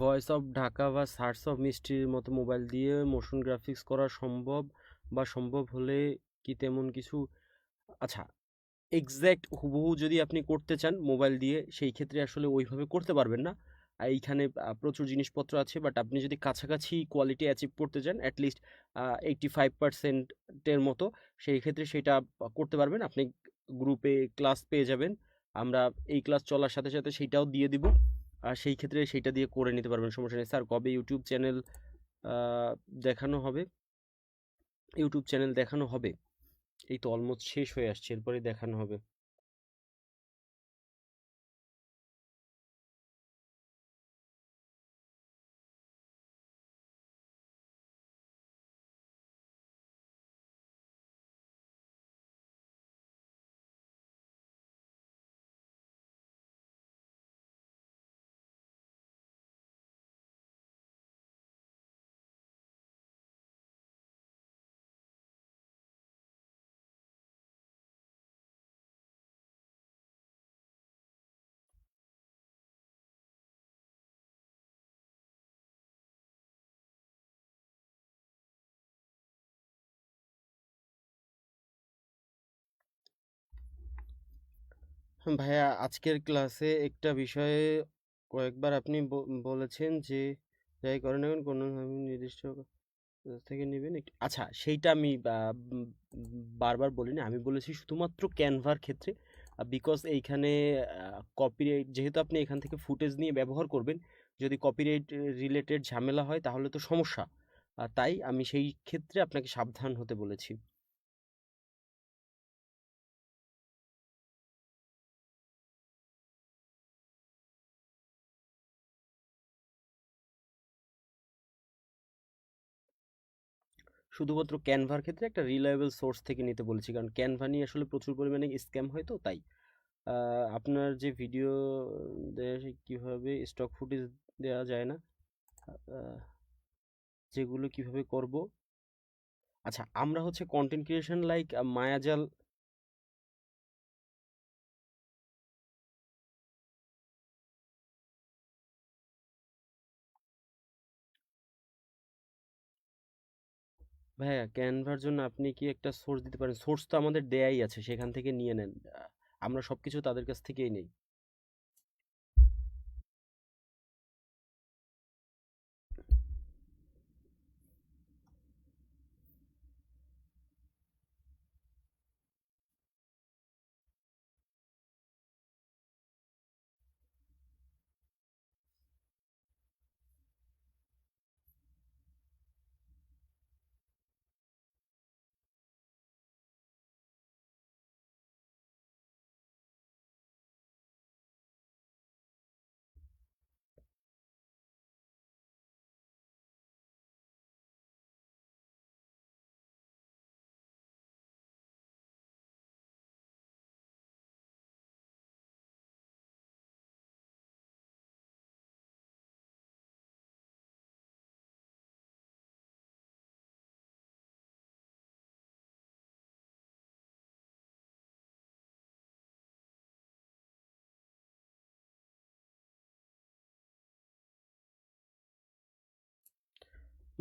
ভয়েস অফ ঢাকা বা সার্চ অফ মিষ্টির মতো মোবাইল দিয়ে মোশন গ্রাফিক্স করা সম্ভব, বা সম্ভব হলে কি তেমন কিছু? আচ্ছা, এক্সাক্ট হুবহু যদি আপনি করতে চান মোবাইল দিয়ে, সেই ক্ষেত্রে আসলে ওইভাবে করতে পারবেন না। এইখানে প্রচুর জিনিসপত্র আছে, বাট আপনি যদি কাছাকাছি কোয়ালিটি অ্যাচিভ করতে চান অ্যাটলিস্ট 85%-এর মতো, সেই ক্ষেত্রে সেটা করতে পারবেন। আপনি গ্রুপে ক্লাস পেয়ে যাবেন, আমরা এই ক্লাস চলার সাথে সাথে সেইটাও দিয়ে দিব। আর সেই ক্ষেত্রে সেইটা দিয়ে করে নিতে পারবেন, সমস্যা নেই। স্যার কবে ইউটিউব চ্যানেল দেখানো হবে? ইউটিউব চ্যানেল দেখানো হবে, এই তো অলমোস্ট শেষ হয়ে আসছে, এরপরে দেখানো হবে। ভাইয়া, আজকের ক্লাসে একটা বিষয়ে কয়েকবার আপনি বলেছেন যে যাই করেন না কেন কোনো আমি নির্দিষ্ট থেকে নেবেন আচ্ছা, সেইটা আমি বারবার বলিনি। আমি বলেছি শুধুমাত্র ক্যানভার ক্ষেত্রে, বিকজ এইখানে কপিরাইট, যেহেতু আপনি এখান থেকে ফুটেজ নিয়ে ব্যবহার করবেন, যদি কপিরাইট রিলেটেড ঝামেলা হয় তাহলে তো সমস্যা। তাই আমি সেই ক্ষেত্রে আপনাকে সাবধান হতে বলেছি। শুধুমাত্র ক্যানভার ক্ষেত্রে একটা রিলায়েবল সোর্স থেকে নিতে বলেছি, কারণ ক্যানভা নিয়ে আসলে প্রচুর পরিমাণে স্ক্যাম হয়, তো তাই। আপনার যে ভিডিও দেয়া কিভাবে স্টক ফুটেজ দেওয়া যায় না, আহ, যেগুলো কিভাবে করব? আচ্ছা, আমরা হচ্ছে কন্টেন্ট ক্রিয়েশন লাইক মায়াজাল। ভাইয়া, ক্যানভার জন্য আপনি কি একটা সোর্স দিতে পারেন? সোর্স তো আমাদের দেয়াই আছে, সেখান থেকে নিয়ে নেন। আমরা সবকিছু তাদের কাছ থেকেই নেই।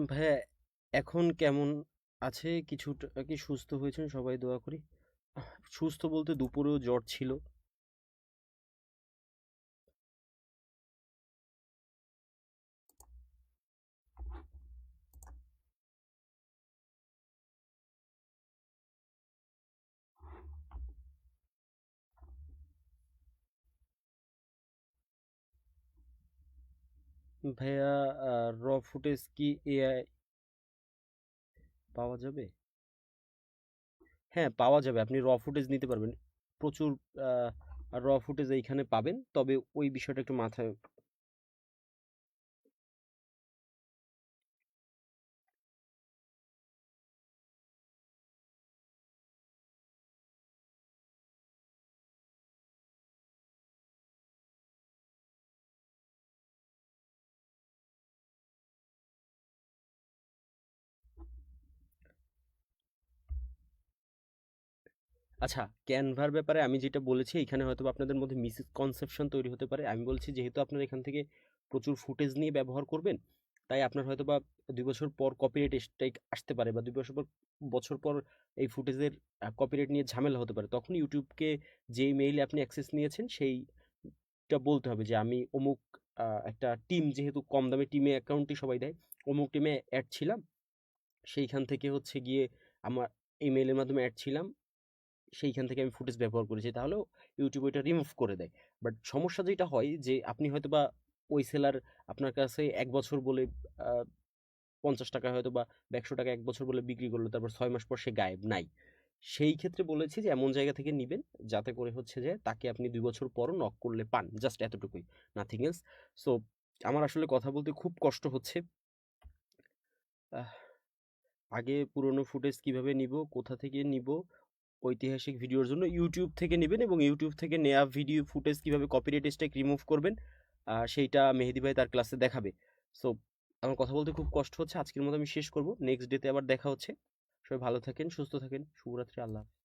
ভাইয়া, এখন কেমন আছে? কিছুটা কি সুস্থ হয়েছেন? সবাই দোয়া করি। সুস্থ বলতে দুপুরেও জ্বর ছিল। ভাইয়া, র ফুটেজ কি এআই পাওয়া যাবে? হ্যাঁ, পাওয়া যাবে। আপনি র ফুটেজ নিতে পারবেন। প্রচুর র ফুটেজ এইখানে পাবেন। তবে ওই বিষয়টা একটু মাথায়। আচ্ছা, ক্যানভার ব্যাপারে আমি যেটা বলেছি, এখানে হয়তোবা আপনাদের মধ্যে মিসকনসেপশন তৈরি হতে পারে। আমি বলছি যেহেতু আপনারা এখান থেকে প্রচুর ফুটেজ নিয়ে ব্যবহার করবেন। তাই আপনার হয়তোবা ২ বছর পর কপিরাইট স্ট্রাইক আসতে পারে বা ২ বছর পর এই ফুটেজের কপিরাইট নিয়ে ঝামেলা হতে পারে। তখন ইউটিউবকে যেই মেইলে আপনি অ্যাক্সেস নিয়েছেন সেইটা বলতে হবে যে আমি অমুক একটা টিম, যেহেতু কম দামে টিমে অ্যাকাউন্টই সবাই দেয়। অমুক টিমে এড ছিলাম। সেইখান থেকে হচ্ছে গিয়ে আমার এই মেইলের মাধ্যমে এড ছিলাম। সেইখান থেকে আমি ফুটেজ ব্যবহার করেছি। তাহলেও ইউটিউব ওইটা রিমুভ করে দেয়। বাট সমস্যা যেটা হয় যে আপনি হয়তোবা ওই সেলার আপনার কাছে ১ বছর বলে আ ৳৫০ হয়তোবা বা ৳১০০ ১ বছর বলে বিক্রি করলো। তারপর ৬ মাস পর সে গায়েব, নাই। সেই ক্ষেত্রে বলেছি যে এমন জায়গা থেকে নিবেন যাতে করে হচ্ছে যে তাকে আপনি ২ বছর পরও নক করলে পান। জাস্ট এতটুকুই। Nothing else. সো আমার আসলে কথা বলতে খুব কষ্ট হচ্ছে। আহ আগে পুরনো ফুটেজ কিভাবে নিবো, কোথা থেকে নিবো, ঐতিহাসিক ভিডিওর জন্য YouTube থেকে নিবেন এবং YouTube থেকে নেয়া ভিডিও ফুটেজ কিভাবে কপিরাইট স্ট্রাইক রিমুভ করবেন সেইটা মেহেদী ভাই তার ক্লাসে দেখাবে। সো আমার কথা বলতে খুব কষ্ট হচ্ছে। আজকের মতো আমি শেষ করব। নেক্সট ডে তে আবার দেখা হচ্ছে। সবাই ভালো থাকেন, সুস্থ থাকেন। শুভরাত্রি। আল্লাহ হাফেজ।